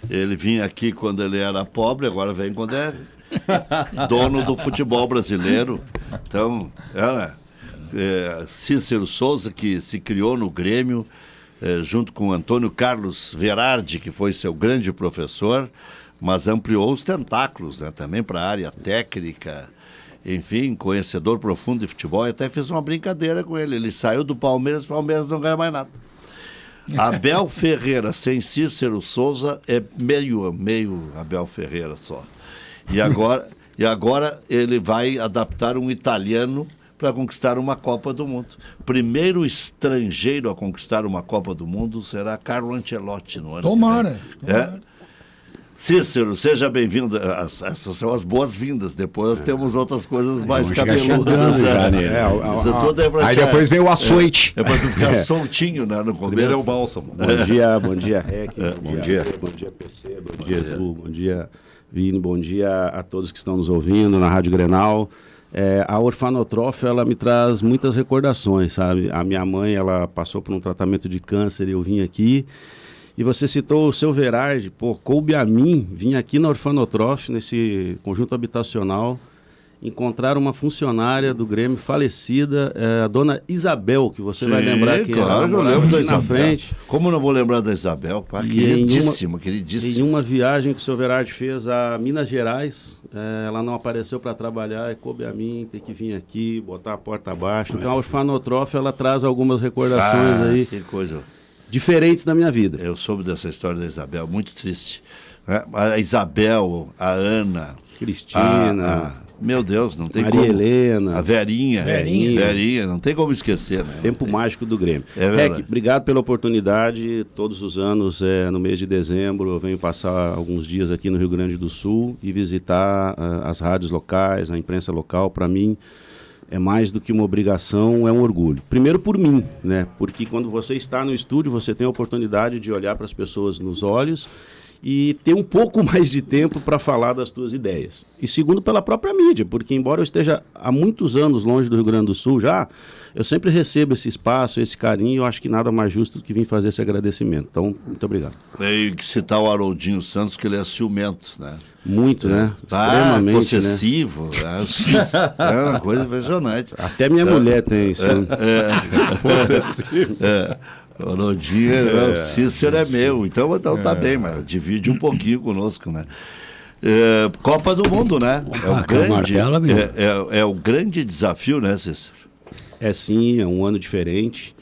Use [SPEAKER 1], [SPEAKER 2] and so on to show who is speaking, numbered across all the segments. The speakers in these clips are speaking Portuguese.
[SPEAKER 1] Ele vinha aqui quando ele era pobre, agora vem quando é dono do futebol brasileiro. Então, Cícero Souza, que se criou no Grêmio, junto com Antônio Carlos Verardi, que foi seu grande professor, mas ampliou os tentáculos, né, também para a área técnica. Enfim, conhecedor profundo de futebol. Eu até fiz uma brincadeira com ele. Ele saiu do Palmeiras, o Palmeiras não ganha mais nada. Abel Ferreira sem Cícero Souza é meio Abel Ferreira só. E agora ele vai adaptar um italiano para conquistar uma Copa do Mundo. Primeiro estrangeiro a conquistar uma Copa do Mundo será Carlo Ancelotti no ano
[SPEAKER 2] Tomara.
[SPEAKER 1] que vem. Cícero, seja bem-vindo. Essas são as boas-vindas. Depois temos outras coisas mais cabeludas.
[SPEAKER 3] Aí depois vem o açoite.
[SPEAKER 1] É para tu ficar soltinho, né, no começo.
[SPEAKER 4] Primeiro é o bálsamo.
[SPEAKER 3] Bom dia, Rec. Bom dia, PC. Bom dia, Edu. Bom dia, Vini. Bom dia a todos que estão nos ouvindo na Rádio Grenal. A orfanotrófia, ela me traz muitas recordações, sabe? A minha mãe, ela passou por um tratamento de câncer e eu vim aqui. E você citou o seu Verardi, coube a mim vir aqui na orfanotrófia, nesse conjunto habitacional, encontrar uma funcionária do Grêmio falecida, a dona Isabel, que você vai lembrar quem
[SPEAKER 1] claro,
[SPEAKER 3] eu lembro da Isabel.
[SPEAKER 1] Frente. Como não vou lembrar da Isabel? Queridíssima.
[SPEAKER 3] Em uma viagem que o seu Verardi fez a Minas Gerais, ela não apareceu para trabalhar e coube a mim ter que vir aqui, botar a porta abaixo. Então a orfanotrófia, ela traz algumas recordações aí.
[SPEAKER 1] Que coisa
[SPEAKER 3] diferentes da minha vida.
[SPEAKER 1] Eu soube dessa história da Isabel, muito triste. A Isabel, a Ana,
[SPEAKER 3] Cristina,
[SPEAKER 1] meu Deus, não tem
[SPEAKER 3] Maria
[SPEAKER 1] como.
[SPEAKER 3] Helena,
[SPEAKER 1] a Verinha, não tem como esquecer, né?
[SPEAKER 3] Tempo mágico do Grêmio.
[SPEAKER 1] Rec,
[SPEAKER 3] obrigado pela oportunidade. Todos os anos, no mês de dezembro, eu venho passar alguns dias aqui no Rio Grande do Sul e visitar as rádios locais, a imprensa local. Para mim, é mais do que uma obrigação, é um orgulho. Primeiro por mim, né? Porque quando você está no estúdio, você tem a oportunidade de olhar para as pessoas nos olhos e ter um pouco mais de tempo para falar das suas ideias. E segundo, pela própria mídia, porque embora eu esteja há muitos anos longe do Rio Grande do Sul já, eu sempre recebo esse espaço, esse carinho, eu acho que nada mais justo do que vir fazer esse agradecimento. Então, muito obrigado.
[SPEAKER 1] E que citar o Haroldinho Santos, que ele é ciumento, né?
[SPEAKER 3] Muito, né? Extremamente,
[SPEAKER 1] possessivo, né? É uma coisa impressionante.
[SPEAKER 3] Até minha mulher tem isso.
[SPEAKER 1] Possessivo. O Haroldinho, o Cícero é meu, então tá bem, mas divide um pouquinho conosco, né? Copa do Mundo, né? É o grande desafio, né, Cícero?
[SPEAKER 3] É sim, é um ano diferente.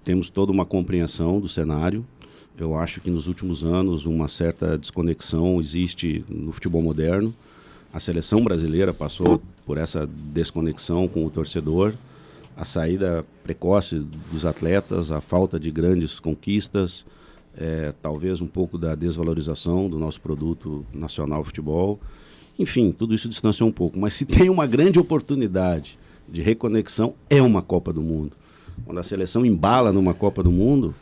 [SPEAKER 3] Temos toda uma compreensão do cenário. Eu acho que nos últimos anos uma certa desconexão existe no futebol moderno. A seleção brasileira passou por essa desconexão com o torcedor, a saída precoce dos atletas, a falta de grandes conquistas, talvez um pouco da desvalorização do nosso produto nacional futebol. Enfim, tudo isso distanciou um pouco. Mas se tem uma grande oportunidade de reconexão, é uma Copa do Mundo. Quando a seleção embala numa Copa do Mundo,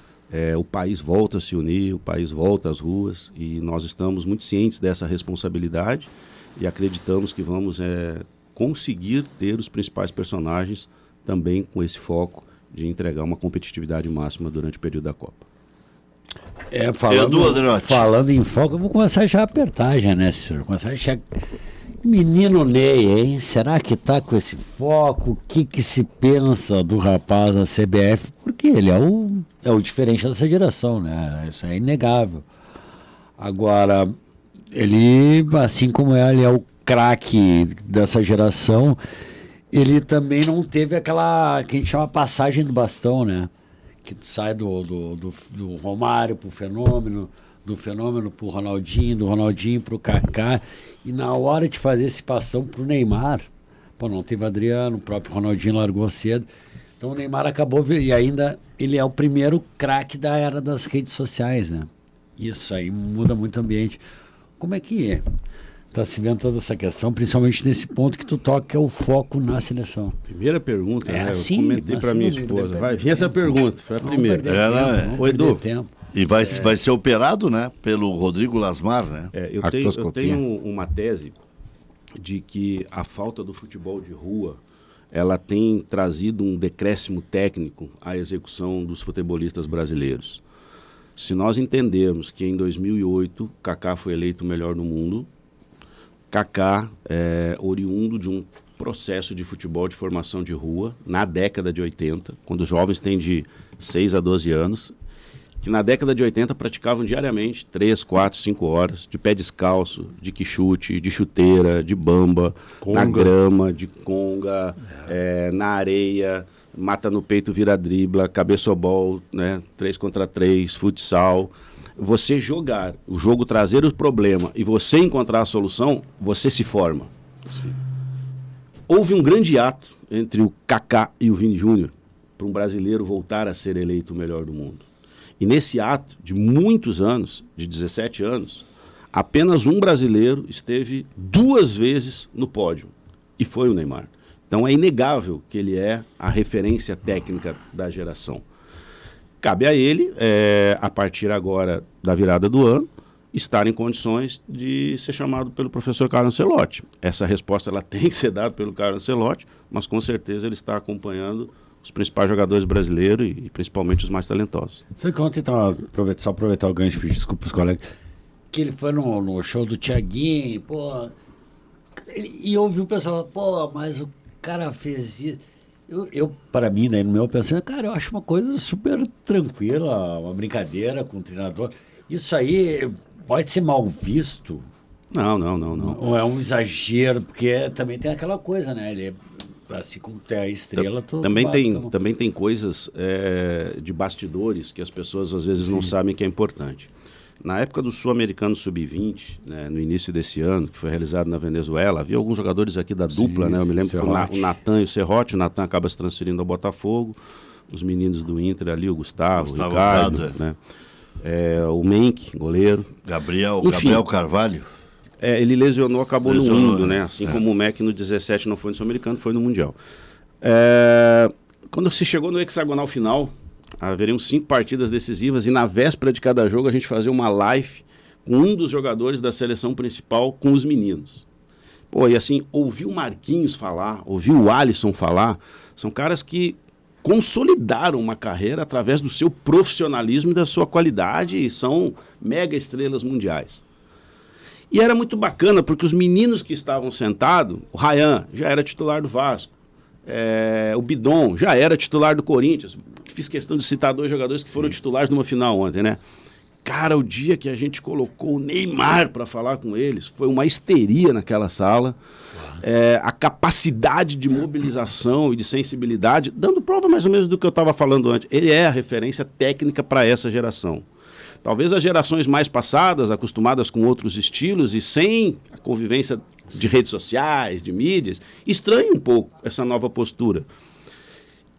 [SPEAKER 3] o país volta a se unir, o país volta às ruas e nós estamos muito cientes dessa responsabilidade e acreditamos que vamos conseguir ter os principais personagens também com esse foco de entregar uma competitividade máxima durante o período da Copa.
[SPEAKER 2] Falando em foco, eu vou começar já a apertar já, né, Cícero? Menino Ney, hein? Será que tá com esse foco? O que se pensa do rapaz da CBF? Porque ele é o diferente dessa geração, né? Isso é inegável. Agora, ele, assim como ele é o craque dessa geração, ele também não teve aquela que a gente chama passagem do bastão, né? Que sai do Romário pro Fenômeno, do Fenômeno pro Ronaldinho, do Ronaldinho pro Kaká, e na hora de fazer esse passão pro Neymar, não teve Adriano, o próprio Ronaldinho largou cedo, então o Neymar acabou, e ainda ele é o primeiro craque da era das redes sociais, né? Isso aí muda muito o ambiente. Como é que está se vendo toda essa questão, principalmente nesse ponto que tu toca, que é o foco na seleção?
[SPEAKER 3] Primeira pergunta, né? Eu comentei para minha esposa. Vai vir essa pergunta, foi a primeira.
[SPEAKER 1] Oi, Edu. E vai ser operado, né, pelo Rodrigo Lasmar, né?
[SPEAKER 3] Eu tenho uma tese de que a falta do futebol de rua, ela tem trazido um decréscimo técnico à execução dos futebolistas brasileiros. Se nós entendermos que em 2008 Kaká foi eleito o melhor do mundo, Kaká é oriundo de um processo de futebol de formação de rua na década de 80, quando os jovens têm de 6 a 12 anos, que na década de 80 praticavam diariamente 3, 4, 5 horas de pé descalço, de quichute, de chuteira, de bamba, na grama, de conga, na areia, mata no peito, vira dribla, cabeçobol, né, 3 contra 3, futsal. Você jogar, o jogo trazer o problema e você encontrar a solução, você se forma. Sim. Houve um grande ato entre o Kaká e o Vini Júnior para um brasileiro voltar a ser eleito o melhor do mundo. E nesse ato de muitos anos, de 17 anos, apenas um brasileiro esteve 2 vezes no pódio, e foi o Neymar. Então é inegável que ele é a referência técnica da geração. Cabe a ele, a partir agora da virada do ano, estar em condições de ser chamado pelo professor Carlo Ancelotti. Essa resposta ela tem que ser dada pelo Carlo Ancelotti, mas com certeza ele está acompanhando os principais jogadores brasileiros e principalmente os mais talentosos.
[SPEAKER 2] Sabe que ontem, só aproveitar o gancho, pedir desculpa os colegas, que ele foi no show do Thiaguinho, pô, e ouviu o pessoal, pô, mas o cara fez isso. Eu para mim, né, no meu pensamento, cara, eu acho uma coisa super tranquila, uma brincadeira com o treinador. Isso aí pode ser mal visto?
[SPEAKER 3] Não.
[SPEAKER 2] Ou é um exagero, porque também tem aquela coisa, né, ele assim como tem a estrela...
[SPEAKER 3] Também tem coisas de bastidores que as pessoas às vezes não sabem que é importante. Na época do Sul-Americano Sub-20, né, no início desse ano, que foi realizado na Venezuela, havia alguns jogadores aqui da dupla, né? Eu me lembro que o Natan e o Serrote, o Natan acaba se transferindo ao Botafogo, os meninos do Inter ali, o Gustavo, o Ricardo, né? O Menck, goleiro.
[SPEAKER 1] Gabriel Carvalho.
[SPEAKER 3] Ele lesionou, acabou no mundo, né? Assim como o Mac no 17 não foi no Sul-Americano, foi no Mundial. Quando se chegou no hexagonal final, haveriam 5 partidas decisivas e na véspera de cada jogo a gente fazia uma live com um dos jogadores da seleção principal com os meninos. Pô, e assim, ouvir o Marquinhos falar, ouvir o Alisson falar, são caras que consolidaram uma carreira através do seu profissionalismo e da sua qualidade e são mega estrelas mundiais. E era muito bacana, porque os meninos que estavam sentados, o Ryan já era titular do Vasco, o Bidon já era titular do Corinthians. Fiz questão de citar 2 jogadores que foram titulares numa final ontem, né? Cara, o dia que a gente colocou o Neymar para falar com eles, foi uma histeria naquela sala. A capacidade de mobilização e de sensibilidade, dando prova mais ou menos do que eu estava falando antes. Ele é a referência técnica para essa geração. Talvez as gerações mais passadas, acostumadas com outros estilos e sem a convivência de redes sociais, de mídias, estranhem um pouco essa nova postura.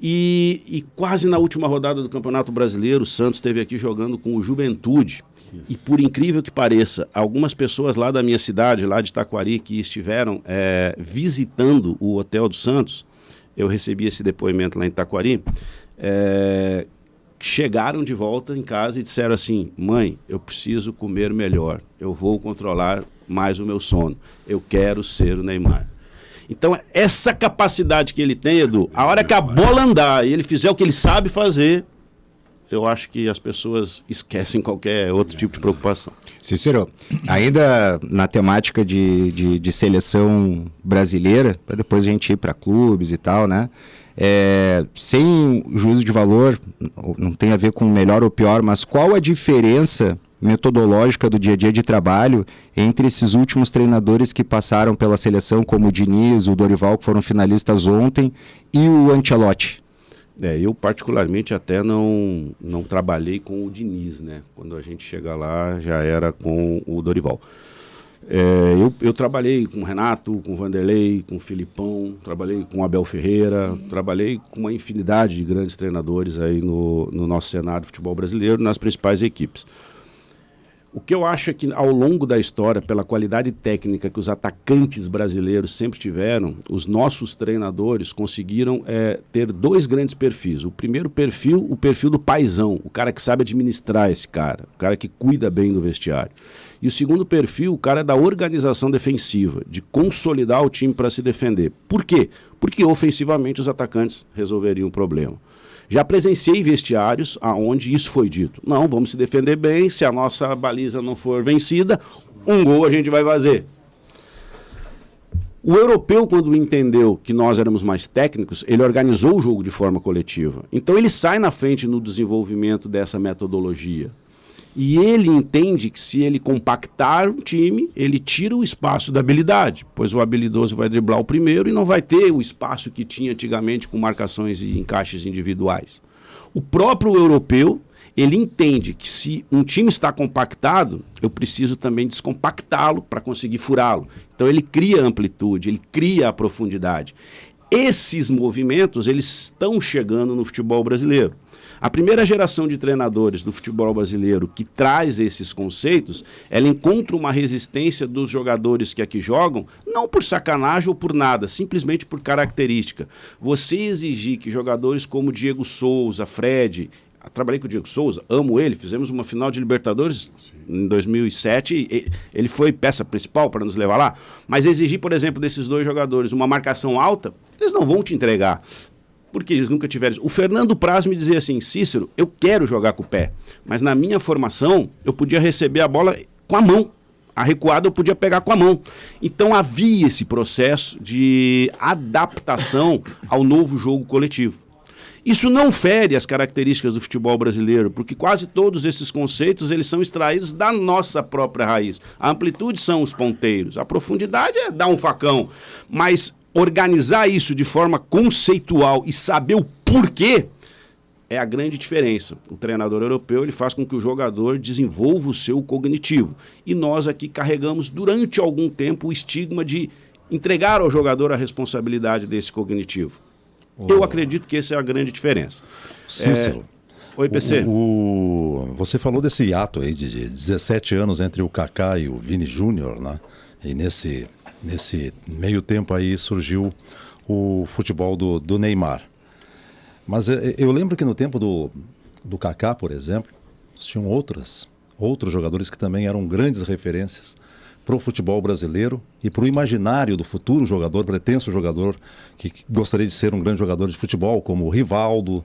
[SPEAKER 3] E quase na última rodada do Campeonato Brasileiro, o Santos esteve aqui jogando com o Juventude. Isso. E por incrível que pareça, algumas pessoas lá da minha cidade, lá de Taquari, que estiveram visitando o Hotel do Santos, eu recebi esse depoimento lá em Taquari, chegaram de volta em casa e disseram assim: mãe, eu preciso comer melhor, eu vou controlar mais o meu sono, eu quero ser o Neymar. Então, essa capacidade que ele tem, Edu, a hora que a bola andar e ele fizer o que ele sabe fazer, eu acho que as pessoas esquecem qualquer outro tipo de preocupação.
[SPEAKER 4] Cícero, ainda na temática de seleção brasileira, para depois a gente ir para clubes e tal, né? Sem juízo de valor, não tem a ver com melhor ou pior, mas qual a diferença metodológica do dia a dia de trabalho entre esses últimos treinadores que passaram pela seleção, como o Diniz, o Dorival, que foram finalistas ontem, e o Ancelotti?
[SPEAKER 3] Eu particularmente até não trabalhei com o Diniz, né? Quando a gente chega lá já era com o Dorival. Eu trabalhei com o Renato, com o Vanderlei, com o Filipão, trabalhei com o Abel Ferreira, trabalhei com uma infinidade de grandes treinadores aí no nosso cenário de futebol brasileiro, nas principais equipes. O que eu acho é que ao longo da história, pela qualidade técnica que os atacantes brasileiros sempre tiveram, os nossos treinadores conseguiram ter 2 grandes perfis. O primeiro perfil, o perfil do paizão, o cara que sabe administrar esse cara, o cara que cuida bem do vestiário. E o segundo perfil, o cara é da organização defensiva, de consolidar o time para se defender. Por quê? Porque ofensivamente os atacantes resolveriam o problema. Já presenciei vestiários onde isso foi dito. Não, vamos se defender bem, se a nossa baliza não for vencida, um gol a gente vai fazer. O europeu, quando entendeu que nós éramos mais técnicos, ele organizou o jogo de forma coletiva. Então ele sai na frente no desenvolvimento dessa metodologia. E ele entende que se ele compactar um time, ele tira o espaço da habilidade, pois o habilidoso vai driblar o primeiro e não vai ter o espaço que tinha antigamente com marcações e encaixes individuais. O próprio europeu, ele entende que se um time está compactado, eu preciso também descompactá-lo para conseguir furá-lo. Então ele cria amplitude, ele cria a profundidade. Esses movimentos, eles estão chegando no futebol brasileiro. A primeira geração de treinadores do futebol brasileiro que traz esses conceitos, ela encontra uma resistência dos jogadores que aqui jogam, não por sacanagem ou por nada, simplesmente por característica. Você exigir que jogadores como Diego Souza, Fred... Trabalhei com o Diego Souza, amo ele, fizemos uma final de Libertadores em 2007, ele foi peça principal para nos levar lá, mas exigir, por exemplo, desses dois jogadores uma marcação alta, eles não vão te entregar, porque eles nunca tiveram... O Fernando Praz me dizia assim, Cícero, eu quero jogar com o pé, mas na minha formação eu podia receber a bola com a mão, a recuada eu podia pegar com a mão. Então havia esse processo de adaptação ao novo jogo coletivo. Isso não fere as características do futebol brasileiro, porque quase todos esses conceitos eles são extraídos da nossa própria raiz. A amplitude são os ponteiros, a profundidade é dar um facão, mas organizar isso de forma conceitual e saber o porquê é a grande diferença. O treinador europeu ele faz com que o jogador desenvolva o seu cognitivo. E nós aqui carregamos durante algum tempo o estigma de entregar ao jogador a responsabilidade desse cognitivo. Eu acredito que essa é a grande diferença.
[SPEAKER 5] Cícero,
[SPEAKER 3] Oi, PC.
[SPEAKER 5] Você falou desse hiato aí de 17 anos entre o Kaká e o Vini Júnior, né? E nesse meio tempo aí surgiu o futebol do Neymar. Mas eu lembro que no tempo do Kaká, por exemplo, tinham outros jogadores que também eram grandes referências para o futebol brasileiro e para o imaginário do futuro jogador, pretenso jogador que gostaria de ser um grande jogador de futebol, como o Rivaldo,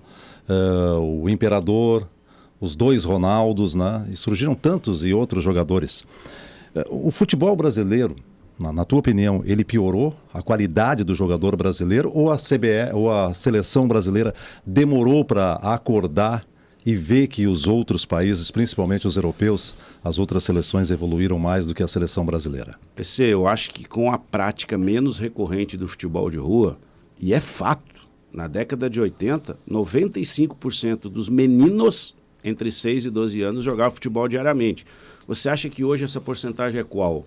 [SPEAKER 5] o Imperador, os dois Ronaldos, né? E surgiram tantos e outros jogadores. O futebol brasileiro, na tua opinião, ele piorou a qualidade do jogador brasileiro ou a CBE, ou a seleção brasileira demorou para acordar e ver que os outros países, principalmente os europeus, as outras seleções evoluíram mais do que a seleção brasileira?
[SPEAKER 3] PC, eu acho que com a prática menos recorrente do futebol de rua, e é fato, na década de 80, 95% dos meninos entre 6 e 12 anos jogavam futebol diariamente. Você acha que hoje essa porcentagem é qual?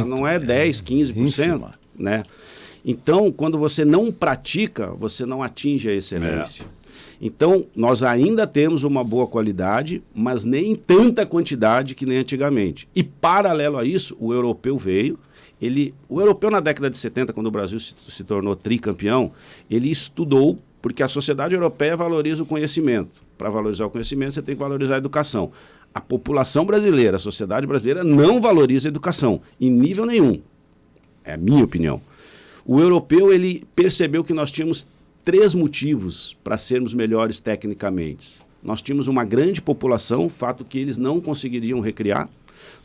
[SPEAKER 3] Não é 10, 15%, né? Então, quando você não pratica, você não atinge a excelência. Então, nós ainda temos uma boa qualidade, mas nem tanta quantidade que nem antigamente. E, paralelo a isso, o europeu veio. O europeu, na década de 70, quando o Brasil se tornou tricampeão, ele estudou, porque a sociedade europeia valoriza o conhecimento. Para valorizar o conhecimento, você tem que valorizar a educação. A população brasileira, a sociedade brasileira, não valoriza a educação, em nível nenhum. É a minha opinião. O europeu, ele percebeu que nós tínhamos 3 motivos para sermos melhores tecnicamente. Nós tínhamos uma grande população, fato que eles não conseguiriam recriar.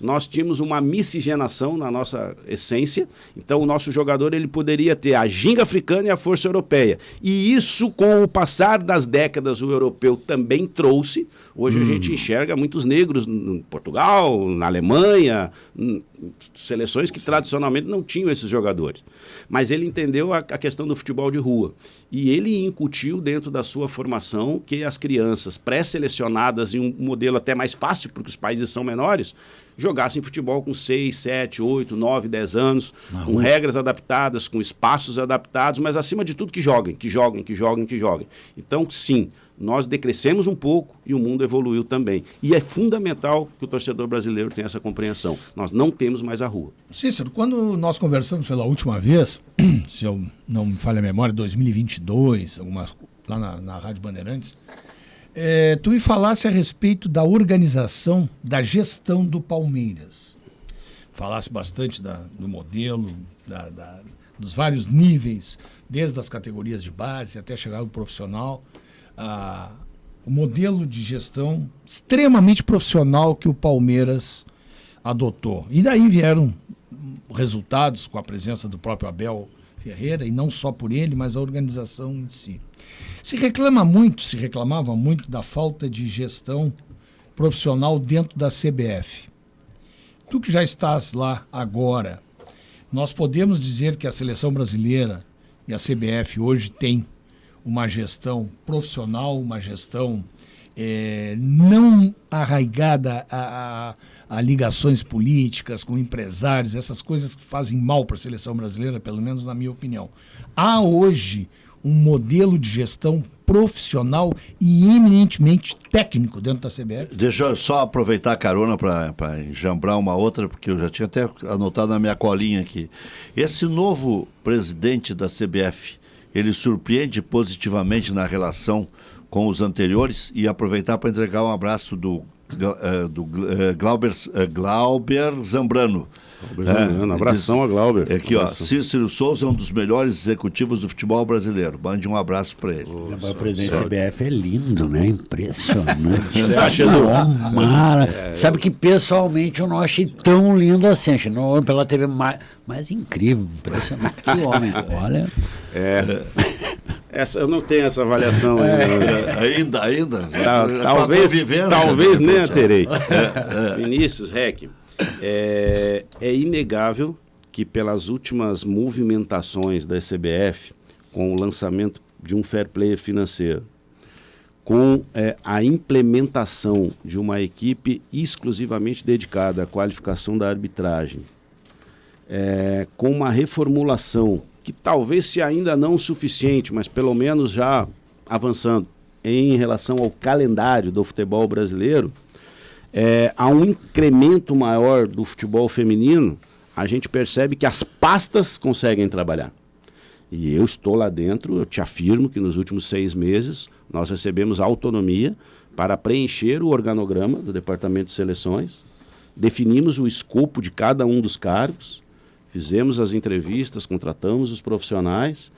[SPEAKER 3] Nós tínhamos uma miscigenação na nossa essência, então o nosso jogador ele poderia ter a ginga africana e a força europeia. E isso, com o passar das décadas, o europeu também trouxe. Hoje a gente enxerga muitos negros em Portugal, na Alemanha, seleções que tradicionalmente não tinham esses jogadores. Mas ele entendeu a questão do futebol de rua. E ele incutiu dentro da sua formação que as crianças pré-selecionadas em um modelo até mais fácil, porque os países são menores, jogassem futebol com 6, 7, 8, 9, 10 anos, com regras adaptadas, com espaços adaptados, mas acima de tudo que joguem. Então, sim, nós decrescemos um pouco e o mundo evoluiu também. E é fundamental que o torcedor brasileiro tenha essa compreensão. Nós não temos mais a rua.
[SPEAKER 6] Cícero, quando nós conversamos pela última vez, se eu não me falha a memória, 2022, lá na Rádio Bandeirantes, tu me falasse a respeito da organização, da gestão do Palmeiras. Falasse bastante do modelo, dos vários níveis, desde as categorias de base até chegar ao profissional. o modelo de gestão extremamente profissional que o Palmeiras adotou. E daí vieram resultados com a presença do próprio Abel Ferreira, e não só por ele, mas a organização em si. Se reclamava muito da falta de gestão profissional dentro da CBF. Tu que já estás lá agora, nós podemos dizer que a seleção brasileira e a CBF hoje tem uma gestão profissional, uma gestão não arraigada a ligações políticas com empresários, essas coisas que fazem mal para a seleção brasileira, pelo menos na minha opinião. Há hoje um modelo de gestão profissional e eminentemente técnico dentro da CBF.
[SPEAKER 1] Deixa eu só aproveitar a carona para enjambrar uma outra, porque eu já tinha até anotado na minha colinha aqui. Esse novo presidente da CBF, ele surpreende positivamente na relação com os anteriores, e aproveitar para entregar um abraço do Glauber Zambrano.
[SPEAKER 3] Um abração a Glauber.
[SPEAKER 1] Aqui, ó, Cícero Souza é um dos melhores executivos do futebol brasileiro. Mande um abraço para ele.
[SPEAKER 2] O presidente da CBF é lindo, né? Impressionante.
[SPEAKER 3] Você acha
[SPEAKER 2] Sabe que pessoalmente eu não achei tão lindo assim. Achei não, pela TV mais incrível, impressionante. Que homem, olha.
[SPEAKER 3] Eu não tenho essa avaliação ainda.
[SPEAKER 1] Ainda?
[SPEAKER 3] Talvez nem a terei. Vinícius, Rec, é inegável que pelas últimas movimentações da CBF, com o lançamento de um fair play financeiro, com a implementação de uma equipe exclusivamente dedicada à qualificação da arbitragem, com uma reformulação que talvez se ainda não o suficiente, mas pelo menos já avançando em relação ao calendário do futebol brasileiro, há um incremento maior do futebol feminino, a gente percebe que as pastas conseguem trabalhar. E eu estou lá dentro, eu te afirmo que nos últimos 6 meses nós recebemos autonomia para preencher o organograma do Departamento de Seleções, definimos o escopo de cada um dos cargos, fizemos as entrevistas, contratamos os profissionais.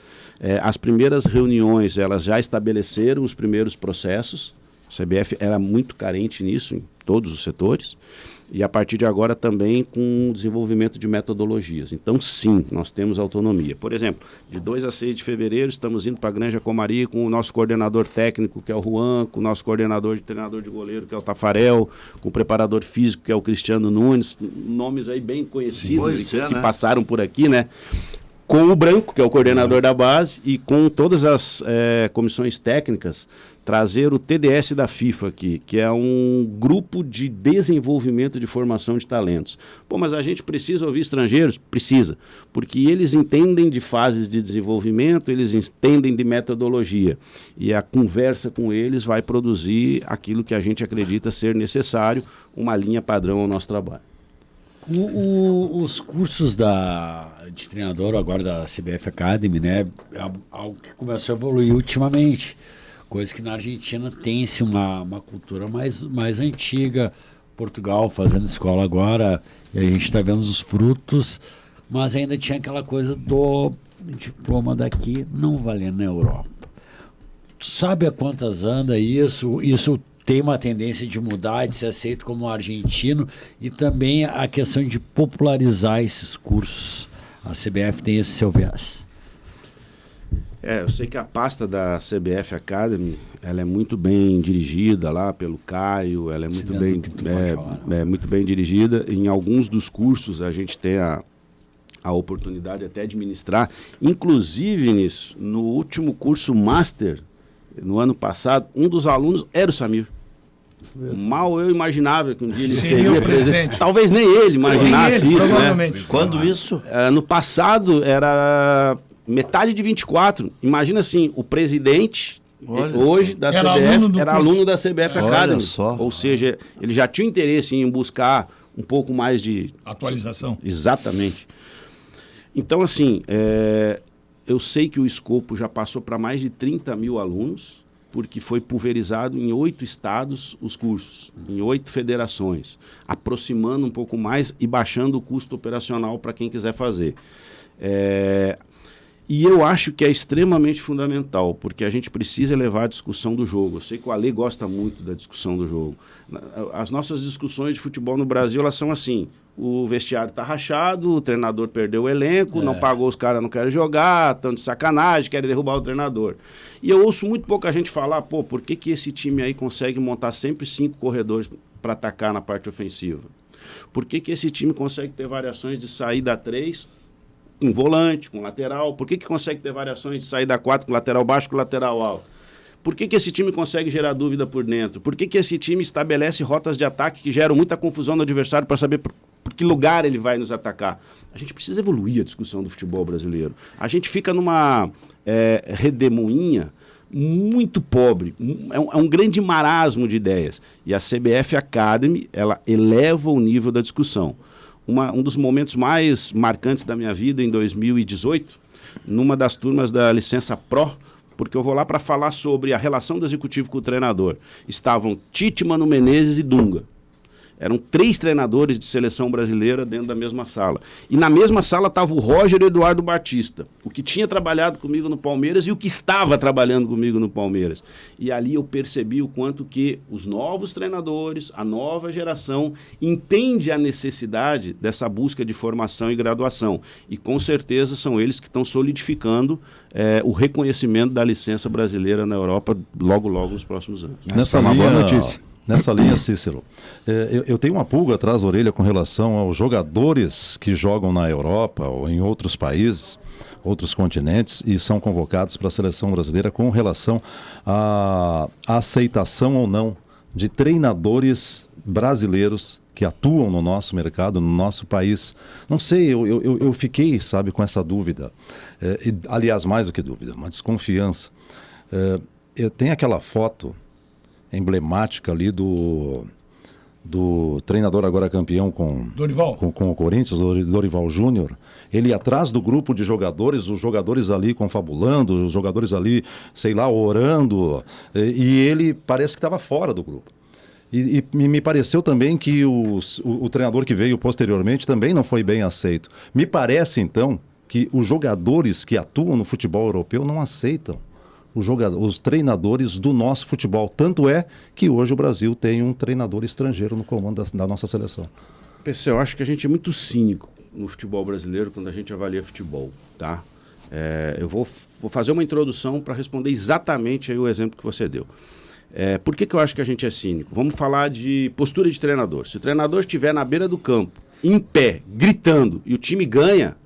[SPEAKER 3] As primeiras reuniões, elas já estabeleceram os primeiros processos. A CBF era muito carente nisso, em todos os setores. E a partir de agora também com o desenvolvimento de metodologias. Então, sim, nós temos autonomia. Por exemplo, de 2 a 6 de fevereiro, estamos indo para a Granja Comari com o nosso coordenador técnico, que é o Juan, com o nosso coordenador de treinador de goleiro, que é o Tafarel, com o preparador físico, que é o Cristiano Nunes, nomes aí bem conhecidos que passaram por aqui, né? Com o Branco, que é o coordenador da base, e com todas as comissões técnicas, trazer o TDS da FIFA aqui, que é um grupo de desenvolvimento de formação de talentos. Pô, mas a gente precisa ouvir estrangeiros? Precisa, porque eles entendem de fases de desenvolvimento, eles entendem de metodologia, e a conversa com eles vai produzir aquilo que a gente acredita ser necessário, uma linha padrão ao nosso trabalho.
[SPEAKER 2] Os cursos de treinador agora da CBF Academy, né, é algo que começou a evoluir ultimamente, coisa que na Argentina tem-se uma cultura mais antiga, Portugal fazendo escola agora, e a gente está vendo os frutos, mas ainda tinha aquela coisa do diploma daqui não valendo na Europa. Tu sabe a quantas anda isso? Isso tem uma tendência de mudar, de ser aceito como argentino, e também a questão de popularizar esses cursos. A CBF tem esse seu viés.
[SPEAKER 3] Eu sei que a pasta da CBF Academy, ela é muito bem dirigida lá pelo Caio, ela é muito muito bem dirigida. Em alguns dos cursos a gente tem a oportunidade até de ministrar. Inclusive, no último curso Master, no ano passado, um dos alunos era o Samir. Mal eu imaginava que um dia ele seria o presidente. Talvez nem ele imaginasse isso, né?
[SPEAKER 1] Quando isso?
[SPEAKER 3] No passado era metade de 24. Imagina assim, o presidente hoje da CBF era aluno da CBF Academy. Ou seja, ele já tinha interesse em buscar um pouco mais de
[SPEAKER 6] atualização.
[SPEAKER 3] Exatamente. Então, assim, eu sei que o escopo já passou para mais de 30 mil alunos, porque foi pulverizado em 8 estados os cursos, em 8 federações, aproximando um pouco mais e baixando o custo operacional para quem quiser fazer. E eu acho que é extremamente fundamental, porque a gente precisa levar a discussão do jogo. Eu sei que o Ale gosta muito da discussão do jogo. As nossas discussões de futebol no Brasil, elas são assim: o vestiário está rachado, o treinador perdeu o elenco, não pagou, os caras não querem jogar, estão de sacanagem, querem derrubar o treinador. E eu ouço muito pouca gente falar, pô, por que esse time aí consegue montar sempre 5 corredores para atacar na parte ofensiva? Por que esse time consegue ter variações de saída 3 com volante, com lateral? Por que consegue ter variações de saída 4 com lateral baixo, com lateral alto? Por que esse time consegue gerar dúvida por dentro? Por que esse time estabelece rotas de ataque que geram muita confusão no adversário para saber por que lugar ele vai nos atacar? A gente precisa evoluir a discussão do futebol brasileiro. A gente fica numa redemoinha muito pobre, é um grande marasmo de ideias. E a CBF Academy, ela eleva o nível da discussão. Um dos momentos mais marcantes da minha vida, em 2018, numa das turmas da Licença Pro, porque eu vou lá para falar sobre a relação do executivo com o treinador. Estavam Tite, Mano Menezes e Dunga. Eram 3 treinadores de seleção brasileira dentro da mesma sala. E na mesma sala estava o Roger e o Eduardo Batista, o que tinha trabalhado comigo no Palmeiras e o que estava trabalhando comigo no Palmeiras. E ali eu percebi o quanto que os novos treinadores, a nova geração, entende a necessidade dessa busca de formação e graduação. E com certeza são eles que estão solidificando o reconhecimento da licença brasileira na Europa logo nos próximos anos.
[SPEAKER 5] Essa é uma boa notícia. Nessa linha, Cícero, eu tenho uma pulga atrás da orelha com relação aos jogadores que jogam na Europa ou em outros países, outros continentes, e são convocados para a seleção brasileira com relação à aceitação ou não de treinadores brasileiros que atuam no nosso mercado, no nosso país. Não sei, eu fiquei, sabe, com essa dúvida. Aliás, mais do que dúvida, uma desconfiança. Tem aquela foto emblemática ali do treinador agora campeão com o Corinthians, Dorival Júnior. Ele atrás do grupo de jogadores, os jogadores ali confabulando, os jogadores ali, sei lá, orando, e ele parece que estava fora do grupo. E me pareceu também que o treinador que veio posteriormente também não foi bem aceito. Me parece, então, que os jogadores que atuam no futebol europeu não aceitam os treinadores do nosso futebol. Tanto é que hoje o Brasil tem um treinador estrangeiro no comando da nossa seleção.
[SPEAKER 3] PC, eu acho que a gente é muito cínico no futebol brasileiro quando a gente avalia futebol, tá? Eu vou fazer uma introdução para responder exatamente aí o exemplo que você deu. Por que eu acho que a gente é cínico? Vamos falar de postura de treinador. Se o treinador estiver na beira do campo, em pé, gritando, e o time ganha,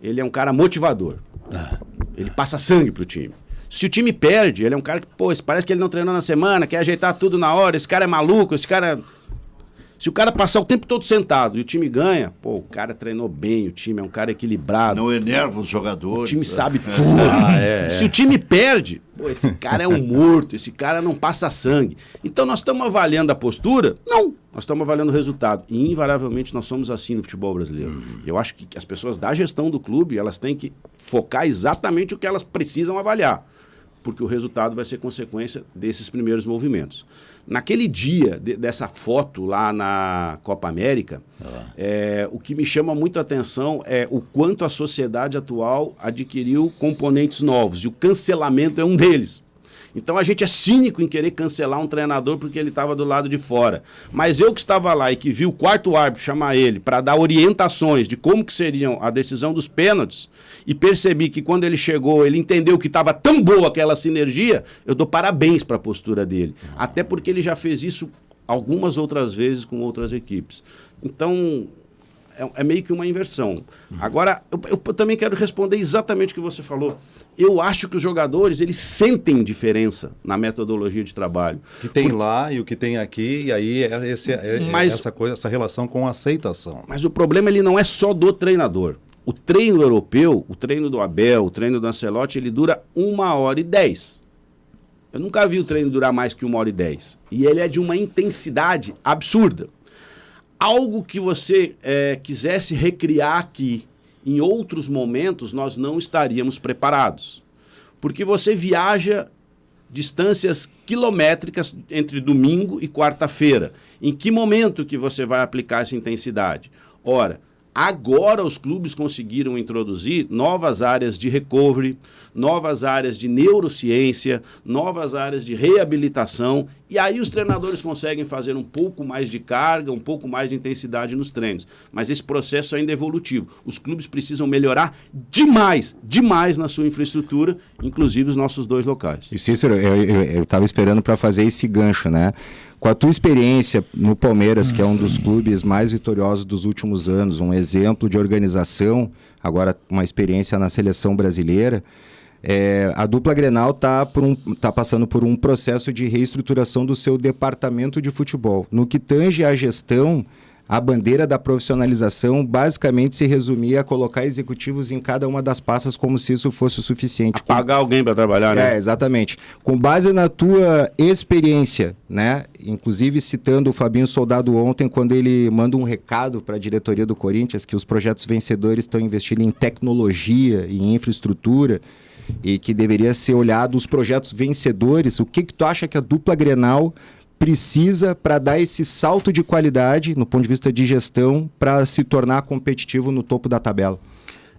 [SPEAKER 3] ele é um cara motivador. Ele passa sangue pro time. Se o time perde, ele é um cara que, parece que ele não treinou na semana, quer ajeitar tudo na hora, esse cara é maluco, esse cara... Se o cara passar o tempo todo sentado e o time ganha, o cara treinou bem, o time é um cara equilibrado.
[SPEAKER 1] Não enerva os jogadores.
[SPEAKER 3] O time sabe tudo. Se o time perde, esse cara é um morto, esse cara não passa sangue. Então nós estamos avaliando a postura? Não, nós estamos avaliando o resultado. E invariavelmente nós somos assim no futebol brasileiro. Eu acho que as pessoas da gestão do clube, elas têm que focar exatamente o que elas precisam avaliar, porque o resultado vai ser consequência desses primeiros movimentos. Naquele dia dessa foto lá na Copa América, o que me chama muito a atenção é o quanto a sociedade atual adquiriu componentes novos, e o cancelamento é um deles. Então a gente é cínico em querer cancelar um treinador porque ele estava do lado de fora. Mas eu que estava lá e que vi o quarto árbitro chamar ele para dar orientações de como que seriam a decisão dos pênaltis, e percebi que quando ele chegou, ele entendeu que estava tão boa aquela sinergia, eu dou parabéns para a postura dele. Até porque ele já fez isso algumas outras vezes com outras equipes. Então... é meio que uma inversão. Agora, eu também quero responder exatamente o que você falou. Eu acho que os jogadores, eles sentem diferença na metodologia de trabalho.
[SPEAKER 5] O que tem lá e o que tem aqui, e aí essa relação com a aceitação.
[SPEAKER 3] Mas o problema ele não é só do treinador. O treino europeu, o treino do Abel, o treino do Ancelotti, ele dura 1h10. Eu nunca vi o treino durar mais que 1h10. E ele é de uma intensidade absurda. Algo que você quisesse recriar aqui em outros momentos, nós não estaríamos preparados. Porque você viaja distâncias quilométricas entre domingo e quarta-feira. Em que momento que você vai aplicar essa intensidade? Ora, Agora os clubes conseguiram introduzir novas áreas de recovery, novas áreas de neurociência, novas áreas de reabilitação, e aí os treinadores conseguem fazer um pouco mais de carga, um pouco mais de intensidade nos treinos. Mas esse processo ainda é evolutivo. Os clubes precisam melhorar demais na sua infraestrutura, inclusive os nossos 2 locais.
[SPEAKER 4] E Cícero, eu estava esperando para fazer esse gancho, né? Com a tua experiência no Palmeiras, que é um dos clubes mais vitoriosos dos últimos anos, um exemplo de organização, agora uma experiência na seleção brasileira, a dupla Grenal está passando por um processo de reestruturação do seu departamento de futebol. No que tange à gestão, a bandeira da profissionalização basicamente se resumia a colocar executivos em cada uma das pastas como se isso fosse o suficiente.
[SPEAKER 3] Pagar alguém para trabalhar, né?
[SPEAKER 4] Exatamente. Com base na tua experiência, né? Inclusive citando o Fabinho Soldado ontem, quando ele manda um recado para a diretoria do Corinthians que os projetos vencedores estão investindo em tecnologia e em infraestrutura e que deveria ser olhado os projetos vencedores. O que tu acha que a dupla Grenal precisa para dar esse salto de qualidade, no ponto de vista de gestão, para se tornar competitivo no topo da tabela?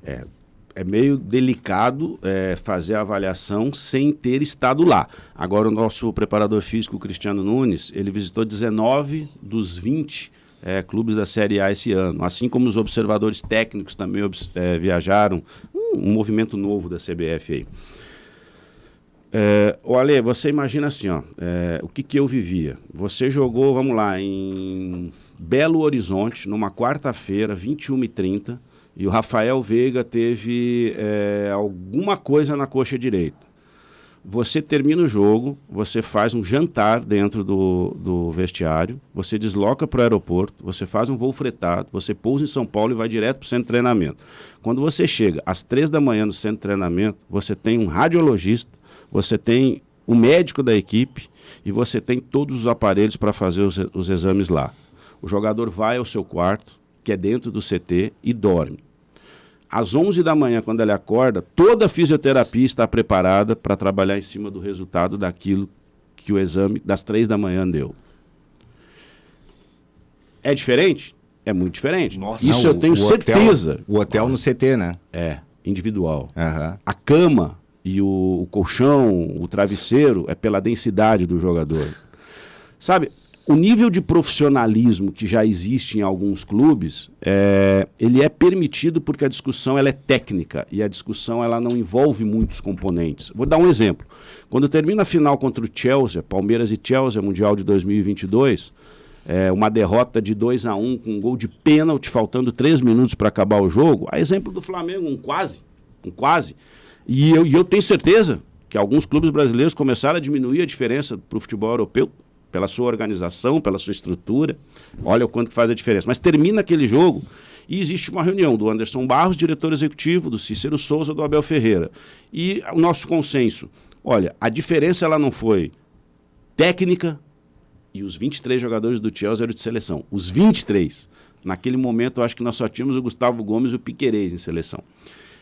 [SPEAKER 3] É meio delicado fazer a avaliação sem ter estado lá. Agora, o nosso preparador físico, Cristiano Nunes, ele visitou 19 dos 20 clubes da Série A esse ano, assim como os observadores técnicos também viajaram, um movimento novo da CBF aí. Ale, você imagina assim, o que eu vivia? Você jogou, vamos lá, em Belo Horizonte, numa quarta-feira, 21h30, e o Rafael Veiga teve alguma coisa na coxa direita. Você termina o jogo, você faz um jantar dentro do vestiário, você desloca para o aeroporto, você faz um voo fretado, você pousa em São Paulo e vai direto para o centro de treinamento. Quando você chega às 3 da manhã no centro de treinamento, você tem um radiologista, você tem o médico da equipe e você tem todos os aparelhos para fazer os exames lá. O jogador vai ao seu quarto, que é dentro do CT, e dorme. Às 11 da manhã, quando ele acorda, toda a fisioterapia está preparada para trabalhar em cima do resultado daquilo que o exame das 3 da manhã deu. É diferente? É muito diferente.
[SPEAKER 4] Nossa,
[SPEAKER 3] isso eu tenho certeza.
[SPEAKER 4] O hotel no CT, né?
[SPEAKER 3] Individual.
[SPEAKER 4] Uhum.
[SPEAKER 3] A cama e o colchão, o travesseiro, é pela densidade do jogador. Sabe, o nível de profissionalismo que já existe em alguns clubes, ele é permitido porque a discussão ela é técnica e a discussão ela não envolve muitos componentes. Vou dar um exemplo. Quando termina a final contra o Chelsea, Palmeiras e Chelsea, Mundial de 2022, uma derrota de 2-1 com um gol de pênalti, faltando 3 minutos para acabar o jogo, a exemplo do Flamengo, um quase. E eu tenho certeza que alguns clubes brasileiros começaram a diminuir a diferença para o futebol europeu, pela sua organização, pela sua estrutura. Olha o quanto que faz a diferença. Mas termina aquele jogo e existe uma reunião do Anderson Barros, diretor executivo, do Cícero Souza, do Abel Ferreira. E o nosso consenso, olha, a diferença ela não foi técnica e os 23 jogadores do Chelsea eram de seleção. Os 23. Naquele momento, eu acho que nós só tínhamos o Gustavo Gomes e o Piquerez em seleção.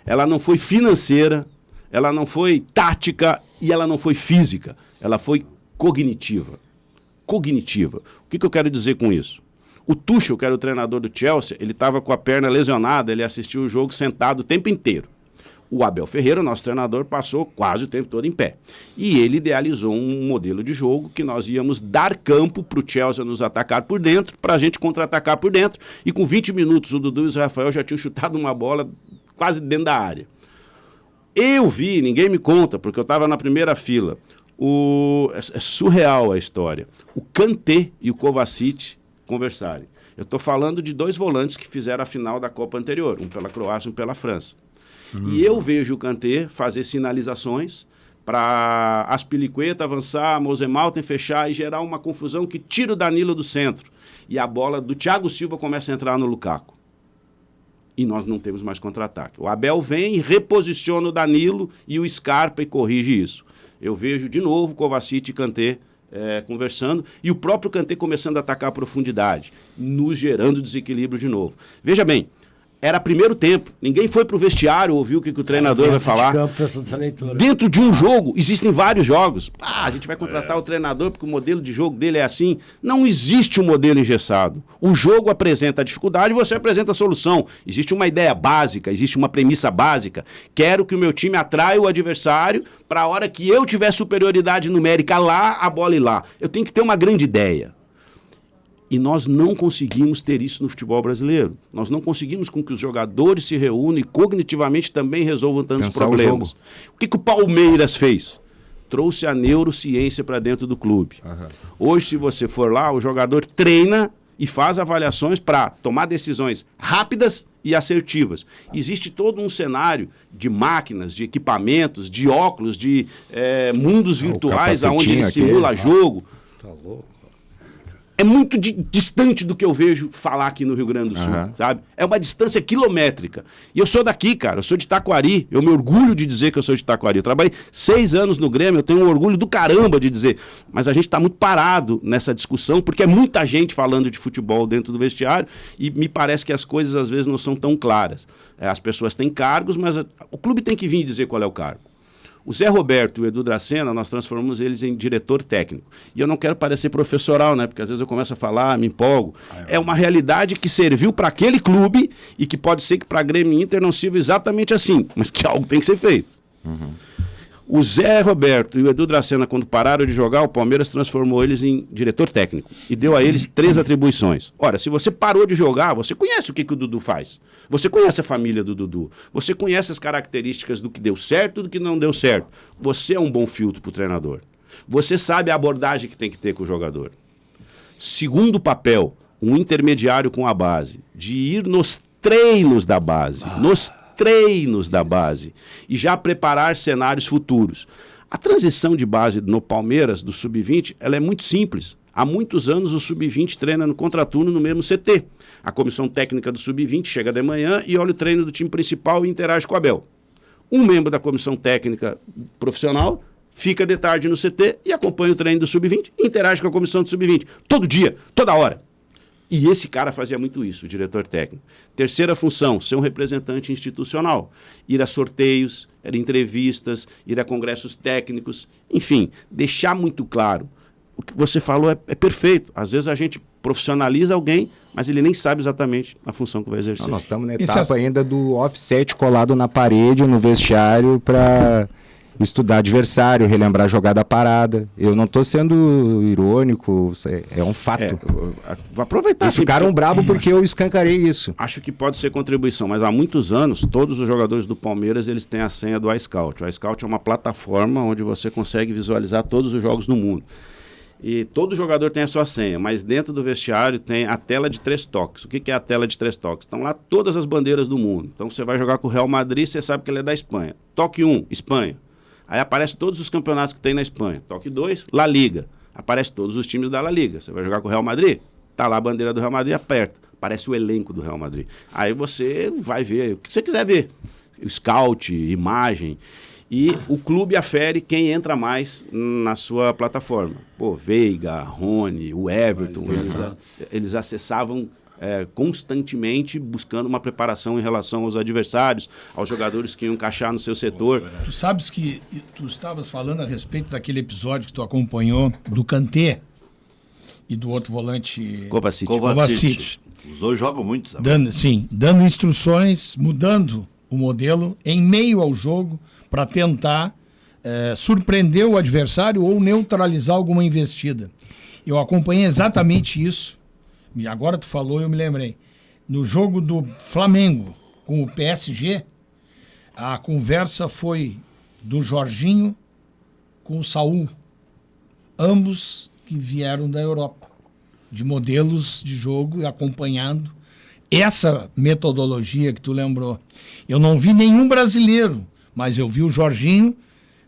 [SPEAKER 3] Ela não foi financeira, ela não foi tática e ela não foi física. Ela foi cognitiva. O que eu quero dizer com isso? O Tuchel, que era o treinador do Chelsea, ele estava com a perna lesionada, ele assistiu o jogo sentado o tempo inteiro. O Abel Ferreira, nosso treinador, passou quase o tempo todo em pé. E ele idealizou um modelo de jogo que nós íamos dar campo para o Chelsea nos atacar por dentro, para a gente contra-atacar por dentro. E com 20 minutos, o Dudu e o Rafael já tinham chutado uma bola quase dentro da área. Eu vi, ninguém me conta, porque eu estava na primeira fila. É surreal a história. O Kanté e o Kovacic conversarem. Eu estou falando de 2 volantes que fizeram a final da Copa anterior, um pela Croácia e um pela França. E eu vejo o Kanté fazer sinalizações para Aspilicueta avançar, Mosemalten fechar e gerar uma confusão que tira o Danilo do centro. E a bola do Thiago Silva começa a entrar no Lukaku. E nós não temos mais contra-ataque. O Abel vem e reposiciona o Danilo e o Scarpa e corrige isso. Eu vejo de novo Kovacic e Kanté conversando e o próprio Kanté começando a atacar a profundidade, nos gerando desequilíbrio de novo. Veja bem, era primeiro tempo. Ninguém foi pro vestiário ouvir o que o treinador vai falar. Dentro de um jogo, existem vários jogos. A gente vai contratar o treinador porque o modelo de jogo dele é assim. Não existe um modelo engessado. O jogo apresenta a dificuldade e você apresenta a solução. Existe uma ideia básica, existe uma premissa básica. Quero que o meu time atraia o adversário para a hora que eu tiver superioridade numérica lá, a bola ir lá. Eu tenho que ter uma grande ideia. E nós não conseguimos ter isso no futebol brasileiro. Nós não conseguimos com que os jogadores se reúnam e cognitivamente também resolvam tantos problemas. O que o Palmeiras fez? Trouxe a neurociência para dentro do clube. Hoje, se você for lá, o jogador treina e faz avaliações para tomar decisões rápidas e assertivas. Existe todo um cenário de máquinas, de equipamentos, de óculos, de mundos virtuais onde ele simula jogo.
[SPEAKER 5] Tá louco.
[SPEAKER 3] É muito distante do que eu vejo falar aqui no Rio Grande do Sul, sabe? É uma distância quilométrica. E eu sou daqui, cara, eu sou de Taquari, eu me orgulho de dizer que eu sou de Taquari. Eu trabalhei 6 anos no Grêmio, eu tenho um orgulho do caramba de dizer. Mas a gente está muito parado nessa discussão, porque é muita gente falando de futebol dentro do vestiário e me parece que as coisas às vezes não são tão claras. As pessoas têm cargos, mas o clube tem que vir dizer qual é o cargo. O Zé Roberto e o Edu Dracena, nós transformamos eles em diretor técnico. E eu não quero parecer professoral, né? Porque às vezes eu começo a falar, me empolgo. É uma realidade que serviu para aquele clube e que pode ser que para a Grêmio e Inter não sirva exatamente assim, mas que algo tem que ser feito. O Zé Roberto e o Edu Dracena, quando pararam de jogar, o Palmeiras transformou eles em diretor técnico e deu a eles 3 atribuições. Ora, se você parou de jogar, você conhece o que o Dudu faz. Você conhece a família do Dudu. Você conhece as características do que deu certo e do que não deu certo. Você é um bom filtro para o treinador. Você sabe a abordagem que tem que ter com o jogador. Segundo papel, um intermediário com a base, de ir nos treinos da base, e já preparar cenários futuros. A transição de base no Palmeiras, do Sub-20, ela é muito simples. Há muitos anos o Sub-20 treina no contraturno no mesmo CT. A comissão técnica do Sub-20 chega de manhã e olha o treino do time principal e interage com o Abel. Um membro da comissão técnica profissional fica de tarde no CT e acompanha o treino do Sub-20 e interage com a comissão do Sub-20. Todo dia, toda hora. E esse cara fazia muito isso, o diretor técnico. Terceira função, ser um representante institucional. Ir a sorteios, ir a entrevistas, ir a congressos técnicos, enfim, deixar muito claro. O que você falou é perfeito. Às vezes a gente profissionaliza alguém, mas ele nem sabe exatamente a função que vai exercer.
[SPEAKER 4] Nós estamos na etapa ainda do offset colado na parede, no vestiário, para estudar adversário, relembrar a jogada parada. Eu não estou sendo irônico, é um fato.
[SPEAKER 3] Vou aproveitar.
[SPEAKER 4] Eles ficaram bravos porque eu escancarei isso.
[SPEAKER 3] Acho que pode ser contribuição, mas há muitos anos, todos os jogadores do Palmeiras, eles têm a senha do iScout. O iScout é uma plataforma onde você consegue visualizar todos os jogos no mundo. E todo jogador tem a sua senha, mas dentro do vestiário tem a tela de 3 toques. O que é a tela de 3 toques? Estão lá todas as bandeiras do mundo. Então você vai jogar com o Real Madrid, você sabe que ele é da Espanha. Toque 1, Espanha. Aí aparece todos os campeonatos que tem na Espanha. Toque 2, La Liga. Aparece todos os times da La Liga. Você vai jogar com o Real Madrid? Tá lá a bandeira do Real Madrid, aperta. Aparece o elenco do Real Madrid. Aí você vai ver o que você quiser ver. Scout, imagem. E o clube afere quem entra mais na sua plataforma. Pô, Veiga, Rony, o Everton, eles acessavam constantemente buscando uma preparação em relação aos adversários, aos jogadores que iam encaixar no seu setor.
[SPEAKER 6] Tu sabes que tu estavas falando a respeito daquele episódio que tu acompanhou do Kanté e do outro volante
[SPEAKER 1] Kovacic. Os dois jogam muito.
[SPEAKER 6] Dando instruções, mudando o modelo em meio ao jogo para tentar surpreender o adversário ou neutralizar alguma investida. Eu acompanhei exatamente isso. E agora tu falou e eu me lembrei. No jogo do Flamengo com o PSG, a conversa foi do Jorginho com o Saúl. Ambos que vieram da Europa, de modelos de jogo e acompanhando essa metodologia que tu lembrou. Eu não vi nenhum brasileiro, mas eu vi o Jorginho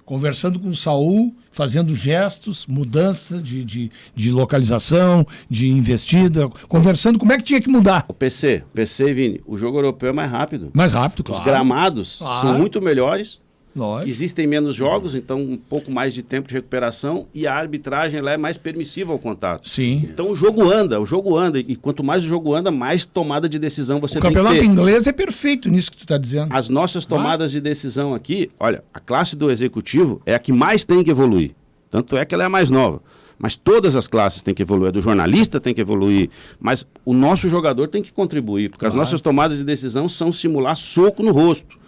[SPEAKER 6] conversando com o Saúl, fazendo gestos, mudança de localização, de investida, conversando como é que tinha que mudar.
[SPEAKER 3] O PC, Vini, o jogo europeu é mais rápido.
[SPEAKER 6] Mais rápido, claro.
[SPEAKER 3] Os gramados são muito melhores.
[SPEAKER 6] Lógico.
[SPEAKER 3] Existem menos jogos, então um pouco mais de tempo de recuperação e a arbitragem ela é mais permissiva ao contato.
[SPEAKER 6] Sim.
[SPEAKER 3] Então o jogo anda e quanto mais o jogo anda, mais tomada de decisão você
[SPEAKER 6] O
[SPEAKER 3] tem que
[SPEAKER 6] campeonato
[SPEAKER 3] ter.
[SPEAKER 6] inglês é perfeito nisso que tu está dizendo.
[SPEAKER 3] As nossas tomadas de decisão aqui, olha, a classe do executivo é a que mais tem que evoluir. Tanto é que ela é a mais nova. Mas todas as classes têm que evoluir. A do jornalista tem que evoluir. Mas o nosso jogador tem que contribuir. Porque as nossas tomadas de decisão são simular soco no rosto.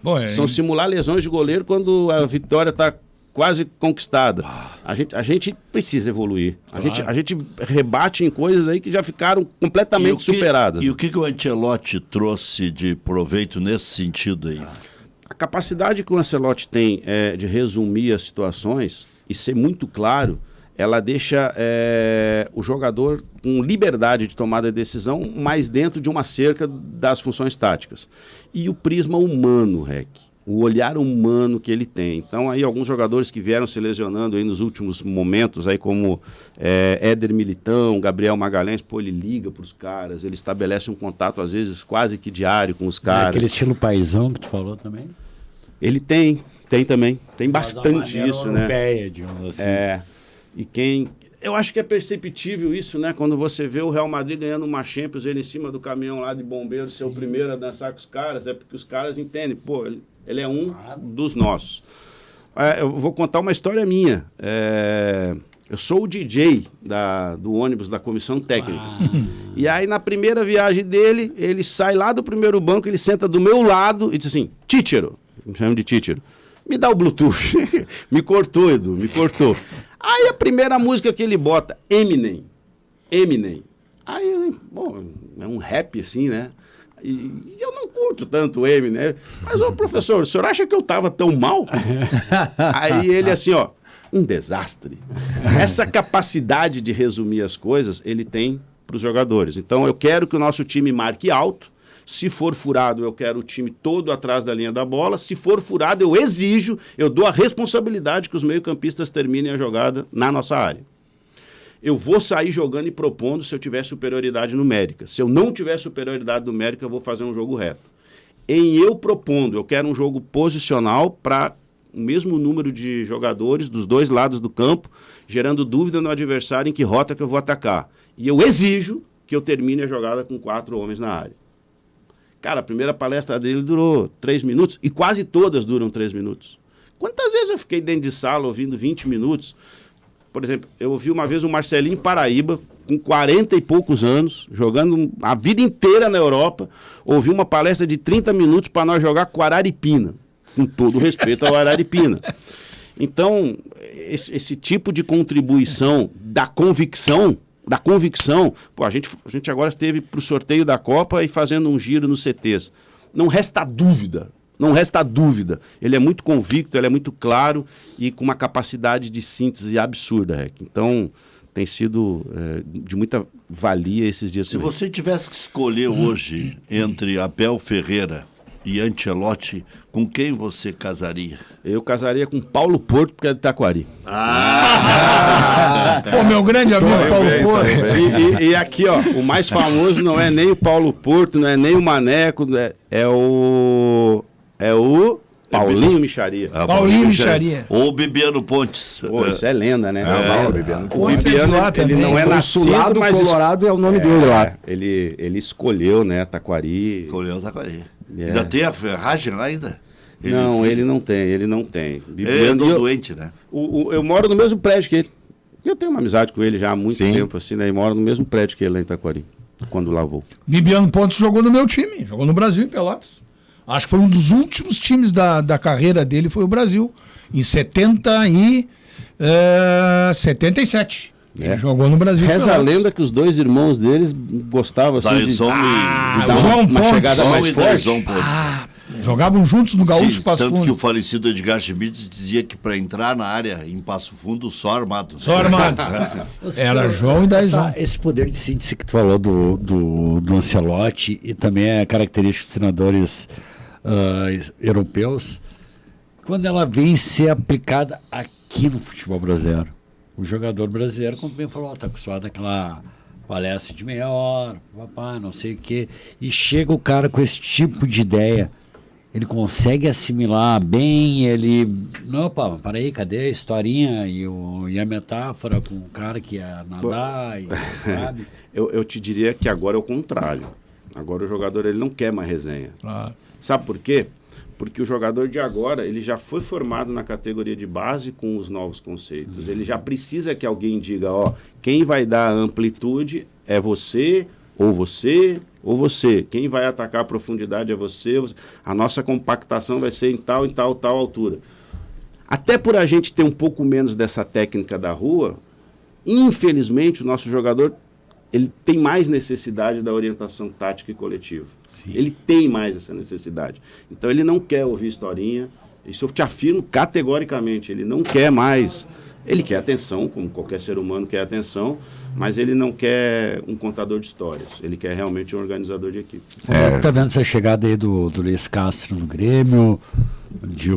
[SPEAKER 6] Bom,
[SPEAKER 3] São simular lesões de goleiro quando a vitória está quase conquistada. A gente precisa evoluir. A gente rebate em coisas aí que já ficaram completamente superadas.
[SPEAKER 1] E o que o Ancelotti trouxe de proveito nesse sentido aí?
[SPEAKER 3] A capacidade que o Ancelotti tem de resumir as situações e ser muito claro, ela deixa o jogador com liberdade de tomada de decisão, mas dentro de uma cerca das funções táticas. E o prisma humano, Rec, o olhar humano que ele tem. Então, aí alguns jogadores que vieram se lesionando aí nos últimos momentos, aí como Éder Militão, Gabriel Magalhães, ele liga para os caras, ele estabelece um contato, às vezes, quase que diário com os caras.
[SPEAKER 2] Aquele estilo paizão que tu falou também.
[SPEAKER 3] Ele tem também. Tem bastante isso, né?
[SPEAKER 2] Europeia, digamos assim.
[SPEAKER 3] E eu acho que é perceptível isso, né? Quando você vê o Real Madrid ganhando uma Champions, ele em cima do caminhão lá de bombeiro, ser o primeiro a dançar com os caras, é porque os caras entendem, ele é um dos nossos. Eu vou contar uma história minha. Eu sou o DJ do ônibus da comissão técnica. E aí, na primeira viagem dele, ele sai lá do primeiro banco, ele senta do meu lado e diz assim, Tíchero, me chama de Tíchero, me dá o Bluetooth. Me cortou, Edu, me cortou. Aí a primeira música que ele bota, Eminem. Aí, é um rap assim, né? E eu não curto tanto Eminem, né? Mas, professor, o senhor acha que eu tava tão mal? Aí ele assim, um desastre. Essa capacidade de resumir as coisas, ele tem para os jogadores. Então, eu quero que o nosso time marque alto. Se for furado, eu quero o time todo atrás da linha da bola. Se for furado, eu exijo, eu dou a responsabilidade que os meio-campistas terminem a jogada na nossa área. Eu vou sair jogando e propondo se eu tiver superioridade numérica. Se eu não tiver superioridade numérica, eu vou fazer um jogo reto. Em eu propondo, eu quero um jogo posicional para o mesmo número de jogadores dos dois lados do campo, gerando dúvida no adversário em que rota que eu vou atacar. E eu exijo que eu termine a jogada com 4 homens na área. Cara, a primeira palestra dele durou 3 minutos, e quase todas duram 3 minutos. Quantas vezes eu fiquei dentro de sala ouvindo 20 minutos? Por exemplo, eu ouvi uma vez o Marcelinho Paraíba, com 40 e poucos anos, jogando a vida inteira na Europa, ouvi uma palestra de 30 minutos para nós jogar com o Araripina, com todo respeito ao Araripina. Então, esse tipo de contribuição da convicção, a gente agora esteve para o sorteio da Copa e fazendo um giro nos CTs. Não resta dúvida. Ele é muito convicto, ele é muito claro e com uma capacidade de síntese absurda, Rec. Então, tem sido de muita valia esses dias.
[SPEAKER 1] Se você tivesse que escolher hoje entre Abel Ferreira e Ancelotti, com quem você casaria?
[SPEAKER 3] Eu casaria com Paulo Porto, porque é de Taquari.
[SPEAKER 6] Pô, meu grande amigo Paulo Porto.
[SPEAKER 3] E aqui, o mais famoso não é nem o Paulo Porto, não é nem o Maneco, é o Paulinho Micharia.
[SPEAKER 6] Paulinho Micharia.
[SPEAKER 1] Ou o Bibiano Pontes.
[SPEAKER 3] Pô, isso é lenda, né?
[SPEAKER 4] O Bibiano.
[SPEAKER 3] O Bibiano, ele não é nascido,
[SPEAKER 4] Consulado
[SPEAKER 3] mas
[SPEAKER 4] Colorado é o nome dele lá.
[SPEAKER 3] Ele escolheu, né, Taquari.
[SPEAKER 1] Escolheu o Taquari. Ainda tem a ferragem lá ainda?
[SPEAKER 3] Ele não tem.
[SPEAKER 1] Ele é doente, né?
[SPEAKER 3] Eu moro no mesmo prédio que ele. Eu tenho uma amizade com ele já há muito tempo, assim, né? E moro no mesmo prédio que ele lá em Taquari, quando lá vou.
[SPEAKER 6] Bibiano Pontes jogou no meu time, jogou no Brasil, em Pelotas. Acho que foi um dos últimos times da carreira dele, foi o Brasil, em 77. Ele jogou no Brasil.
[SPEAKER 3] Reza a lenda que os dois irmãos deles gostavam assim, de
[SPEAKER 6] João
[SPEAKER 3] uma
[SPEAKER 6] Pontes.
[SPEAKER 3] chegada mais forte.
[SPEAKER 6] Jogavam juntos no Gaúcho Passo
[SPEAKER 1] Tanto
[SPEAKER 6] Fundo.
[SPEAKER 1] que o falecido Edgar Schmidt dizia que para entrar na área em Passo Fundo, só armado.
[SPEAKER 6] Só armado. Era João e Daizão.
[SPEAKER 2] Esse poder de síntese que tu falou do Ancelotti e também a característica dos treinadores europeus, quando ela vem ser aplicada aqui no futebol brasileiro. O jogador brasileiro, como bem falou, está acostumado àquela palestra de meia hora, papá, não sei o quê, e chega o cara com esse tipo de ideia ele consegue assimilar bem, ele... Não, opa, para aí, cadê a historinha e a metáfora com o cara que ia nadar, sabe?
[SPEAKER 3] Eu te diria que agora é o contrário. Agora o jogador ele não quer mais resenha.
[SPEAKER 6] Ah,
[SPEAKER 3] Sabe por quê? Porque o jogador de agora, ele já foi formado na categoria de base com os novos conceitos. Ele já precisa que alguém diga, ó, quem vai dar amplitude é você, ou você, ou você. Quem vai atacar a profundidade é você. A nossa compactação vai ser em tal, tal altura. Até por a gente ter um pouco menos dessa técnica da rua, infelizmente o nosso jogador ele tem mais necessidade da orientação tática e coletiva.
[SPEAKER 2] Sim.
[SPEAKER 3] Ele tem mais essa necessidade. Então ele não quer ouvir historinha. Isso eu te afirmo categoricamente. Ele não quer mais. Ele quer atenção, como qualquer ser humano quer atenção, mas ele não quer um contador de histórias. Ele quer realmente um organizador de equipe.
[SPEAKER 2] Tá vendo essa chegada aí do Luiz Castro no Grêmio,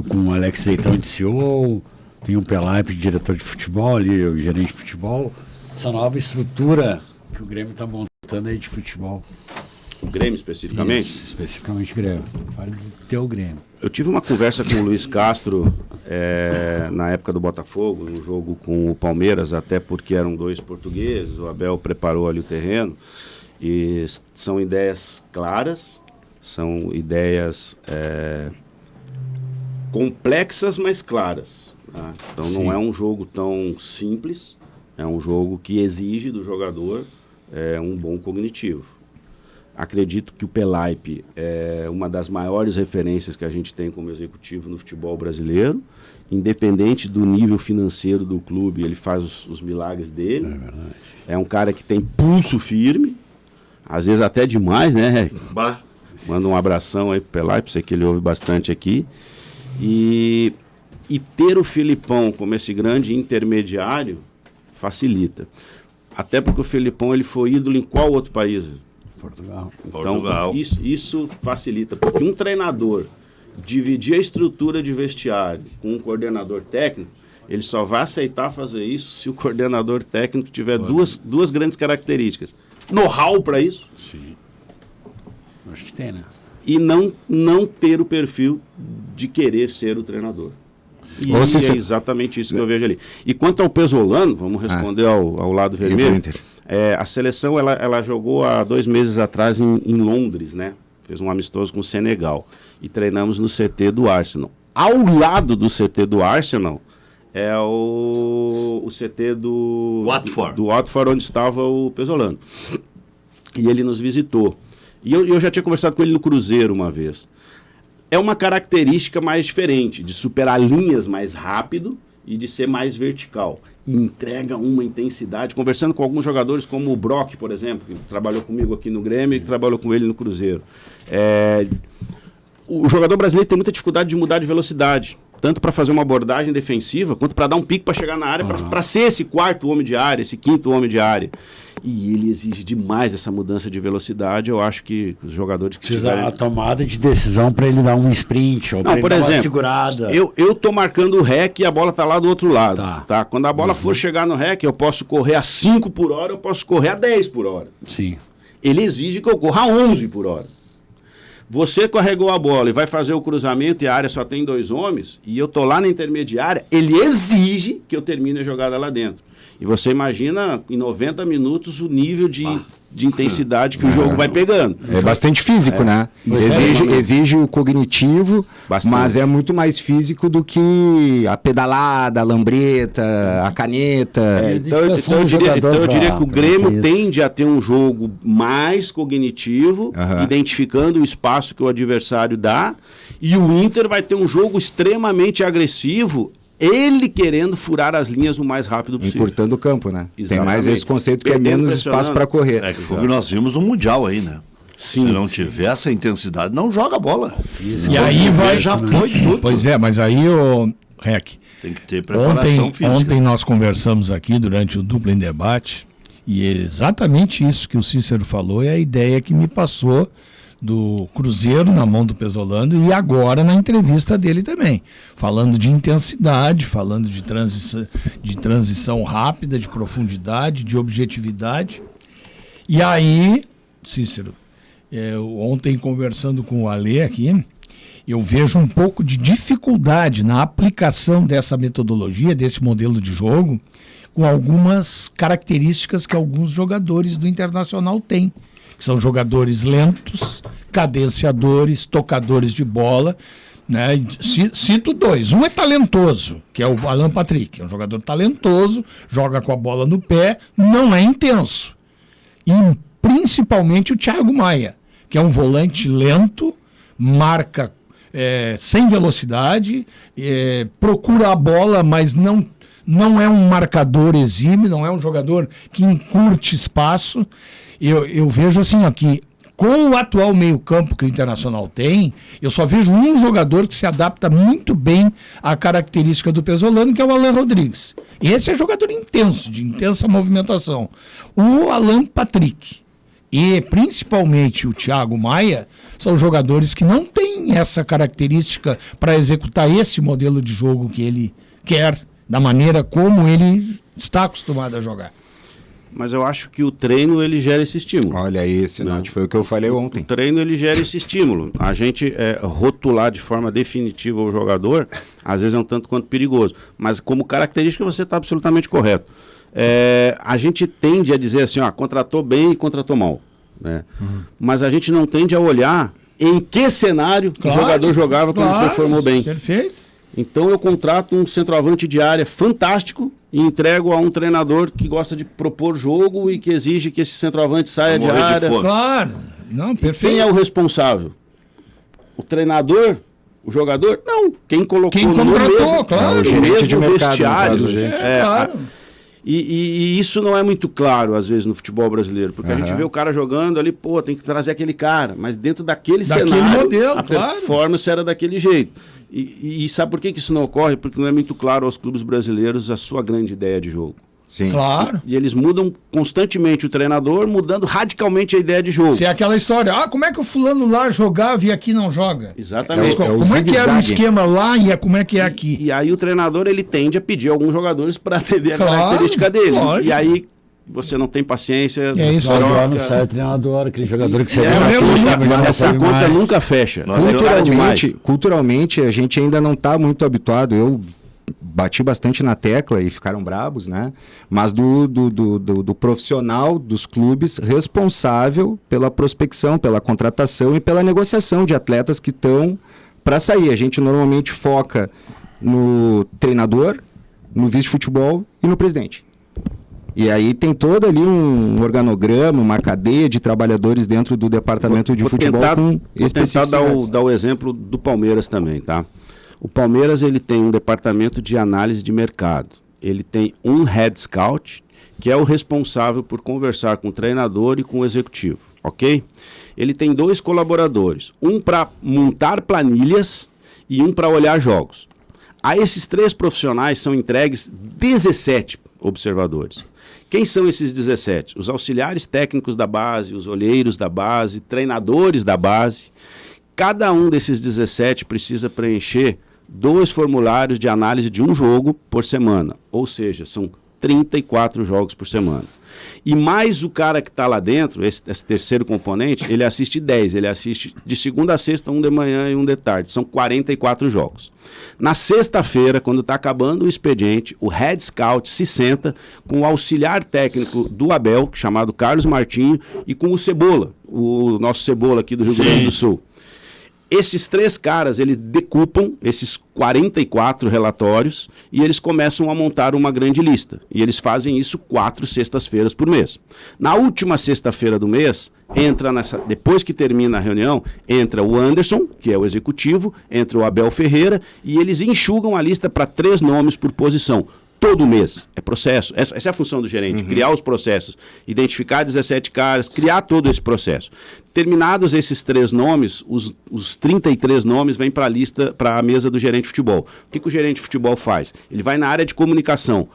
[SPEAKER 2] com o Alex Leitão de CEO, tem um Pelaipe, diretor de futebol ali, o gerente de futebol, essa nova estrutura que o Grêmio está montando aí de futebol.
[SPEAKER 3] O Grêmio especificamente?
[SPEAKER 2] Isso, especificamente o Grêmio. Fale do teu Grêmio.
[SPEAKER 3] Eu tive uma conversa com o Luiz Castro na época do Botafogo, no jogo com o Palmeiras, até porque eram 2 portugueses, o Abel preparou ali o terreno, e são ideias claras, são ideias complexas, mas claras. Tá? Então não é um jogo tão simples, é um jogo que exige do jogador um bom cognitivo. Acredito que o Pelaipe é uma das maiores referências que a gente tem como executivo no futebol brasileiro. Independente do nível financeiro do clube, ele faz os milagres dele. É um cara que tem pulso firme, às vezes até demais, né?
[SPEAKER 1] Bah.
[SPEAKER 3] Manda um abração aí pro Pelaipe, sei que ele ouve bastante aqui. E ter o Filipão como esse grande intermediário facilita. Até porque o Filipão ele foi ídolo em qual outro país?
[SPEAKER 2] Portugal.
[SPEAKER 3] Então,
[SPEAKER 1] Portugal.
[SPEAKER 3] isso facilita, porque um treinador dividir a estrutura de vestiário com um coordenador técnico, ele só vai aceitar fazer isso se o coordenador técnico tiver duas grandes características. Know-how para isso.
[SPEAKER 2] Sim. Acho que tem, né?
[SPEAKER 3] E não ter o perfil de querer ser o treinador. E
[SPEAKER 4] Ou se
[SPEAKER 3] é exatamente isso que eu vejo ali. E quanto ao Pesolano, vamos responder ao lado vermelho. A seleção ela jogou há 2 meses atrás em Londres, né? Fez um amistoso com o Senegal. E treinamos no CT do Arsenal. Ao lado do CT do Arsenal é o CT do Watford, onde estava o Pesolano. E ele nos visitou. E eu já tinha conversado com ele no Cruzeiro uma vez. É uma característica mais diferente, de superar linhas mais rápido e de ser mais vertical. E entrega uma intensidade. Conversando com alguns jogadores, como o Brock, por exemplo, que trabalhou comigo aqui no Grêmio e que trabalhou com ele no Cruzeiro. O jogador brasileiro tem muita dificuldade de mudar de velocidade, tanto para fazer uma abordagem defensiva, quanto para dar um pique para chegar na área, para ser esse 4º homem de área, esse 5º homem de área. E ele exige demais essa mudança de velocidade. Eu acho que os jogadores que
[SPEAKER 2] precisa a tomada de decisão para ele dar um sprint ou para ele dar uma segurada.
[SPEAKER 3] Eu tô marcando o rec e a bola tá lá do outro lado. Tá? Quando a bola for chegar no rec, eu posso correr a 5 por hora, eu posso correr a 10 por hora.
[SPEAKER 2] Sim.
[SPEAKER 3] Ele exige que eu corra a 11 por hora. Você carregou a bola e vai fazer o cruzamento e a área só tem 2 homens, e eu tô lá na intermediária, ele exige que eu termine a jogada lá dentro. E você imagina, em 90 minutos, o nível de intensidade que o jogo vai pegando.
[SPEAKER 4] É bastante físico, né? Exige o cognitivo, mas é muito mais físico do que a pedalada, a lambreta, a caneta.
[SPEAKER 3] Então eu diria que o Grêmio tende a ter um jogo mais cognitivo, identificando o espaço que o adversário dá, e o Inter vai ter um jogo extremamente agressivo, ele querendo furar as linhas o mais rápido possível.
[SPEAKER 4] Encurtando o campo, né?
[SPEAKER 3] Exatamente.
[SPEAKER 4] Tem mais esse conceito que é menos espaço para correr.
[SPEAKER 1] É que foi o que nós vimos no Mundial aí, né?
[SPEAKER 3] Sim.
[SPEAKER 1] Se não tiver essa intensidade, não joga bola.
[SPEAKER 6] E aí vai...
[SPEAKER 1] Já foi tudo.
[SPEAKER 6] Pois é, mas aí, o Rec,
[SPEAKER 1] tem que ter preparação física.
[SPEAKER 6] Ontem nós conversamos aqui durante o Duplo em Debate, e é exatamente isso que o Cícero falou, é a ideia que me passou do Cruzeiro na mão do Pesolano, e agora na entrevista dele também, falando de intensidade, falando de transição rápida, de profundidade, de objetividade. E aí, Cícero, ontem conversando com o Alê aqui, eu vejo um pouco de dificuldade na aplicação dessa metodologia, desse modelo de jogo, com algumas características que alguns jogadores do Internacional têm. Que são jogadores lentos, cadenciadores, tocadores de bola. Né? Cito dois. Um é talentoso, que é o Alan Patrick. É um jogador talentoso, joga com a bola no pé, não é intenso. E principalmente o Thiago Maia, que é um volante lento, marca sem velocidade, procura a bola, mas não é um marcador exímio, não é um jogador que encurte espaço. Eu vejo assim aqui, com o atual meio-campo que o Internacional tem, eu só vejo um jogador que se adapta muito bem à característica do Pesolano, que é o Alan Rodrigues. Esse é jogador intenso, de intensa movimentação. O Alan Patrick e principalmente o Thiago Maia são jogadores que não têm essa característica para executar esse modelo de jogo que ele quer, da maneira como ele está acostumado a jogar.
[SPEAKER 3] Mas eu acho que o treino ele gera esse estímulo.
[SPEAKER 4] Olha aí, Sinote, foi o que eu falei ontem.
[SPEAKER 3] O treino ele gera esse estímulo. A gente rotular de forma definitiva o jogador, às vezes é um tanto quanto perigoso. Mas como característica você está absolutamente correto. A gente tende a dizer assim, contratou bem e contratou mal. Né? Mas a gente não tende a olhar em que cenário o jogador jogava quando performou bem.
[SPEAKER 6] Perfeito.
[SPEAKER 3] Então eu contrato um centroavante de área fantástico e entrego a um treinador que gosta de propor jogo e que exige que esse centroavante saia de área.
[SPEAKER 6] Claro. Não, perfeito.
[SPEAKER 3] Quem é o responsável? O treinador? O jogador? Não. Quem colocou
[SPEAKER 6] Quem contratou, claro.
[SPEAKER 4] O gerente de mercado,
[SPEAKER 3] vestiário.
[SPEAKER 4] no caso,
[SPEAKER 6] Claro.
[SPEAKER 3] E isso não é muito claro, às vezes, no futebol brasileiro. Porque a gente vê o cara jogando ali, tem que trazer aquele cara. Mas dentro daquele cenário,
[SPEAKER 6] modelo,
[SPEAKER 3] a performance era daquele jeito. E sabe por que isso não ocorre? Porque não é muito claro aos clubes brasileiros a sua grande ideia de jogo.
[SPEAKER 4] Sim.
[SPEAKER 6] Claro.
[SPEAKER 3] E eles mudam constantemente o treinador, mudando radicalmente a ideia de jogo.
[SPEAKER 6] Se é aquela história, como é que o fulano lá jogava e aqui não joga?
[SPEAKER 3] Exatamente.
[SPEAKER 6] Como é que era o esquema lá e como é que é aqui?
[SPEAKER 3] E aí o treinador ele tende a pedir alguns jogadores para atender a característica dele.
[SPEAKER 6] Lógico.
[SPEAKER 3] E aí você não tem paciência.
[SPEAKER 6] É isso aí.
[SPEAKER 2] Agora não sai o treinador, aquele jogador que você
[SPEAKER 3] Essa conta nunca fecha.
[SPEAKER 4] Culturalmente, a gente ainda não está muito habituado. Eu bati bastante na tecla e ficaram bravos, né? Mas do profissional dos clubes responsável pela prospecção, pela contratação e pela negociação de atletas que estão para sair. A gente normalmente foca no treinador, no vice-futebol e no presidente. E aí tem todo ali um organograma, uma cadeia de trabalhadores dentro do departamento de futebol com especificidades.
[SPEAKER 3] Vou tentar dar o exemplo do Palmeiras também, tá? O Palmeiras ele tem um departamento de análise de mercado. Ele tem um head scout, que é o responsável por conversar com o treinador e com o executivo, ok? Ele tem 2 colaboradores, um para montar planilhas e um para olhar jogos. A esses 3 profissionais são entregues 17 observadores. Quem são esses 17? Os auxiliares técnicos da base, os olheiros da base, treinadores da base. Cada um desses 17 precisa preencher 2 formulários de análise de um jogo por semana. Ou seja, são 34 jogos por semana. E mais o cara que está lá dentro, esse terceiro componente, ele assiste 10. Ele assiste de segunda a sexta, um de manhã e um de tarde. São 44 jogos. Na sexta-feira, quando está acabando o expediente, o head scout se senta com o auxiliar técnico do Abel, chamado Carlos Martinho, e com o Cebola, o nosso Cebola aqui do Rio Grande do Sul. Esses 3 caras, eles decupam esses 44 relatórios e eles começam a montar uma grande lista. E eles fazem isso 4 sextas-feiras por mês. Na última sexta-feira do mês, depois que termina a reunião, entra o Anderson, que é o executivo, entra o Abel Ferreira, e eles enxugam a lista para 3 nomes por posição. Todo mês. É processo. Essa é a função do gerente, criar os processos. Identificar 17 caras, criar todo esse processo. Terminados esses 3 nomes, os 33 nomes vêm para a lista, para a mesa do gerente de futebol. O que o gerente de futebol faz? Ele vai na área de comunicação. O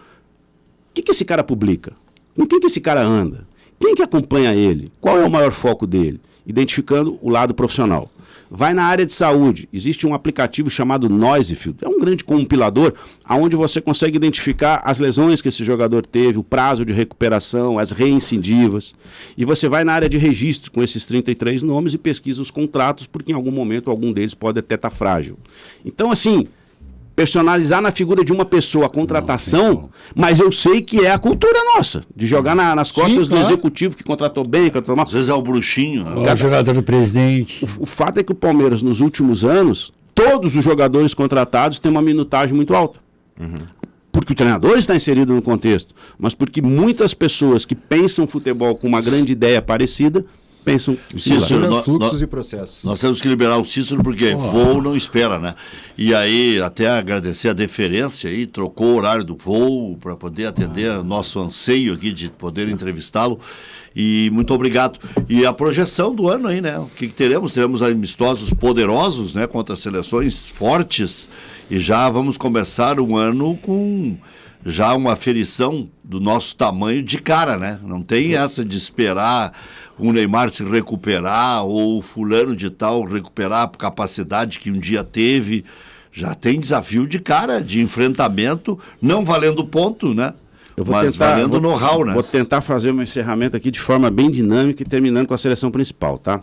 [SPEAKER 3] que esse cara publica? Com quem que esse cara anda? Quem que acompanha ele? Qual é o maior foco dele? Identificando o lado profissional. Vai na área de saúde, existe um aplicativo chamado Noisefield, é um grande compilador, onde você consegue identificar as lesões que esse jogador teve, o prazo de recuperação, as reincidivas, e você vai na área de registro com esses 33 nomes e pesquisa os contratos, porque em algum momento algum deles pode até estar frágil. Então, assim, personalizar na figura de uma pessoa a contratação, mas eu sei que é a cultura nossa, de jogar nas costas do executivo que contratou bem, contratou mal.
[SPEAKER 1] Às vezes é o bruxinho.
[SPEAKER 2] O jogador do presidente.
[SPEAKER 3] O fato é que o Palmeiras, nos últimos anos, todos os jogadores contratados têm uma minutagem muito alta. Porque o treinador está inserido no contexto, mas porque muitas pessoas que pensam futebol com uma grande ideia parecida, pensam
[SPEAKER 1] Cícero,
[SPEAKER 4] fluxos e processos.
[SPEAKER 1] Nós temos que liberar o Cícero porque voo não espera, né? E aí, até agradecer a deferência aí, trocou o horário do voo para poder atender o nosso anseio aqui de poder entrevistá-lo. E muito obrigado. E a projeção do ano aí, né? O que teremos? Teremos amistosos poderosos, né? Contra seleções fortes. E já vamos começar um ano com já uma aferição do nosso tamanho de cara, né? Não tem essa de esperar o Neymar se recuperar ou o fulano de tal recuperar a capacidade que um dia teve. Já tem desafio de cara, de enfrentamento, não valendo ponto, né? Mas valendo know-how, né?
[SPEAKER 3] Vou tentar fazer um encerramento aqui de forma bem dinâmica e terminando com a seleção principal, tá?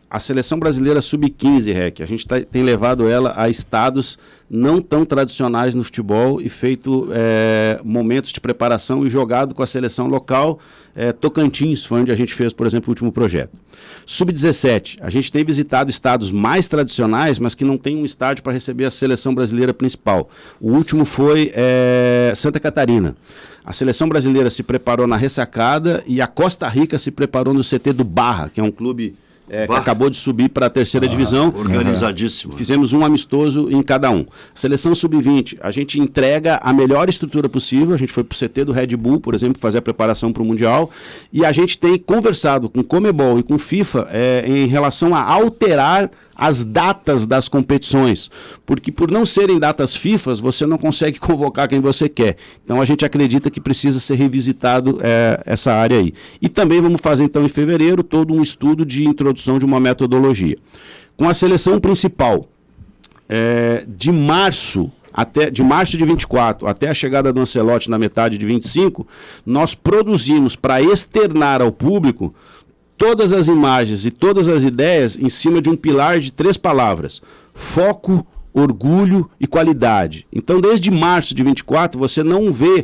[SPEAKER 3] A seleção brasileira sub-15, REC, a gente tem levado ela a estados não tão tradicionais no futebol e feito momentos de preparação e jogado com a seleção local. Tocantins foi onde a gente fez, por exemplo, o último projeto. Sub-17, a gente tem visitado estados mais tradicionais, mas que não tem um estádio para receber a seleção brasileira principal. O último foi Santa Catarina. A seleção brasileira se preparou na Ressacada e a Costa Rica se preparou no CT do Barra, que é um clube que acabou de subir para a terceira divisão.
[SPEAKER 1] Organizadíssimo.
[SPEAKER 3] Fizemos um amistoso em cada um. Seleção sub-20, a gente entrega a melhor estrutura possível. A gente foi para o CT do Red Bull, por exemplo, fazer a preparação para o Mundial. E a gente tem conversado com Comebol e com FIFA em relação a alterar as datas das competições, porque por não serem datas FIFA, você não consegue convocar quem você quer. Então a gente acredita que precisa ser revisitado essa área aí. E também vamos fazer então em fevereiro todo um estudo de introdução de uma metodologia. Com a seleção principal, de março de 24 até a chegada do Ancelotti na metade de 25, nós produzimos para externar ao público todas as imagens e todas as ideias em cima de um pilar de 3 palavras: foco, orgulho e qualidade. Então, desde março de 24, você não vê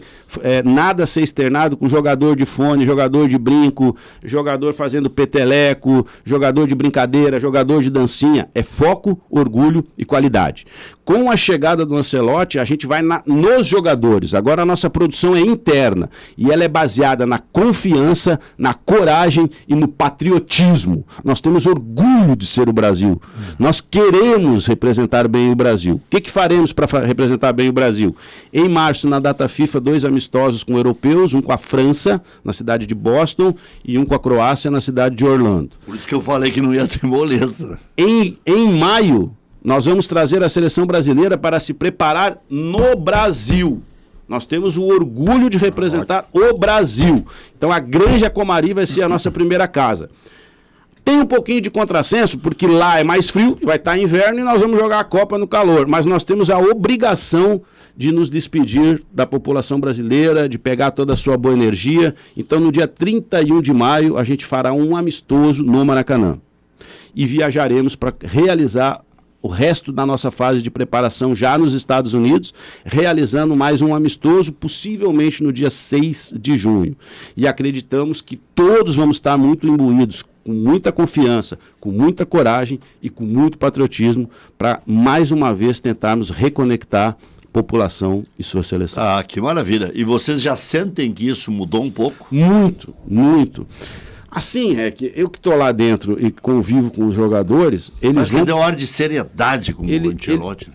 [SPEAKER 3] nada ser externado com jogador de fone, jogador de brinco, jogador fazendo peteleco, jogador de brincadeira, jogador de dancinha. É foco, orgulho e qualidade. Com a chegada do Ancelotti, a gente vai nos jogadores. Agora a nossa produção é interna e ela é baseada na confiança, na coragem e no patriotismo. Nós temos orgulho de ser o Brasil. Nós queremos representar bem o Brasil. O que faremos para representar bem o Brasil? Em março, na data FIFA, 2 amistosos com europeus, um com a França, na cidade de Boston, e um com a Croácia, na cidade de Orlando.
[SPEAKER 1] Por isso que eu falei que não ia ter moleza.
[SPEAKER 3] Em maio, nós vamos trazer a seleção brasileira para se preparar no Brasil. Nós temos o orgulho de representar o Brasil. Então a Granja Comari vai ser a nossa primeira casa. Tem um pouquinho de contrassenso, porque lá é mais frio, vai estar inverno e nós vamos jogar a Copa no calor. Mas nós temos a obrigação de nos despedir da população brasileira, de pegar toda a sua boa energia. Então no dia 31 de maio a gente fará um amistoso no Maracanã. E viajaremos para realizar o resto da nossa fase de preparação já nos Estados Unidos, realizando mais um amistoso, possivelmente no dia 6 de junho. E acreditamos que todos vamos estar muito imbuídos, com muita confiança, com muita coragem e com muito patriotismo, para mais uma vez tentarmos reconectar população e sua seleção.
[SPEAKER 1] Ah, que maravilha. E vocês já sentem que isso mudou um pouco?
[SPEAKER 3] Muito, muito. Assim, eu que estou lá dentro e convivo com os jogadores, eles
[SPEAKER 1] Mas que deu hora de seriedade com o Ancelotti.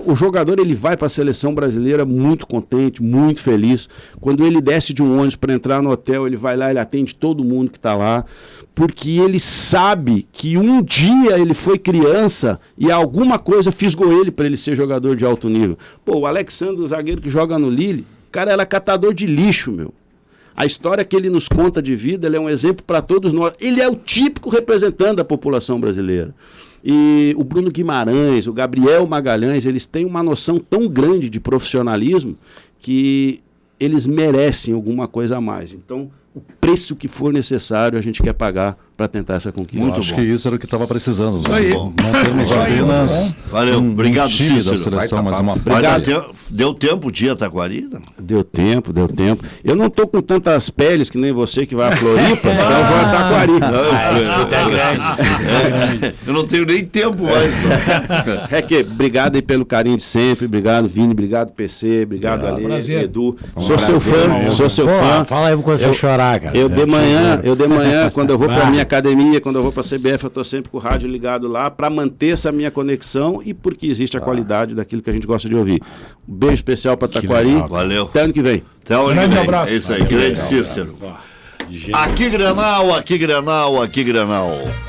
[SPEAKER 3] O jogador ele vai para a seleção brasileira muito contente, muito feliz. Quando ele desce de um ônibus para entrar no hotel, ele vai lá, ele atende todo mundo que está lá, porque ele sabe que um dia ele foi criança e alguma coisa fisgou ele para ele ser jogador de alto nível. Pô, o Alexandre, o zagueiro que joga no Lille, cara, era catador de lixo, meu. A história que ele nos conta de vida, ele é um exemplo para todos nós. Ele é o típico representante da população brasileira. E o Bruno Guimarães, o Gabriel Magalhães, eles têm uma noção tão grande de profissionalismo que eles merecem alguma coisa a mais. Então, o preço que for necessário, a gente quer pagar para tentar essa conquista.
[SPEAKER 5] Eu acho que isso era o que estava precisando.
[SPEAKER 6] Isso aí.
[SPEAKER 5] Não temos
[SPEAKER 6] Isso aí,
[SPEAKER 5] apenas
[SPEAKER 1] Valeu, obrigado,
[SPEAKER 5] time da
[SPEAKER 1] Cícero.
[SPEAKER 5] seleção, mas uma
[SPEAKER 1] Deu tempo o dia, Taquari?
[SPEAKER 3] Deu tempo. Eu não tô com tantas peles que nem você que vai a Floripa, então eu vou a Taquari.
[SPEAKER 1] Eu não tenho nem tempo mais.
[SPEAKER 3] Reque, obrigado aí pelo carinho de sempre, obrigado Vini, obrigado PC, obrigado Ale,
[SPEAKER 6] prazer.
[SPEAKER 3] Edu. Sou seu fã.
[SPEAKER 2] Fala aí pra você chorar, cara.
[SPEAKER 3] Eu de manhã, quando eu vou para minha academia, quando eu vou para a CBF, eu estou sempre com o rádio ligado lá para manter essa minha conexão e porque existe a qualidade daquilo que a gente gosta de ouvir. Um beijo especial para Taquari.
[SPEAKER 1] Valeu.
[SPEAKER 3] Até ano que vem.
[SPEAKER 1] Até o ano que
[SPEAKER 6] Grande
[SPEAKER 1] vem.
[SPEAKER 6] abraço.
[SPEAKER 1] É isso aí, grande Cícero. Aqui Grenal, aqui Grenal, aqui Grenal.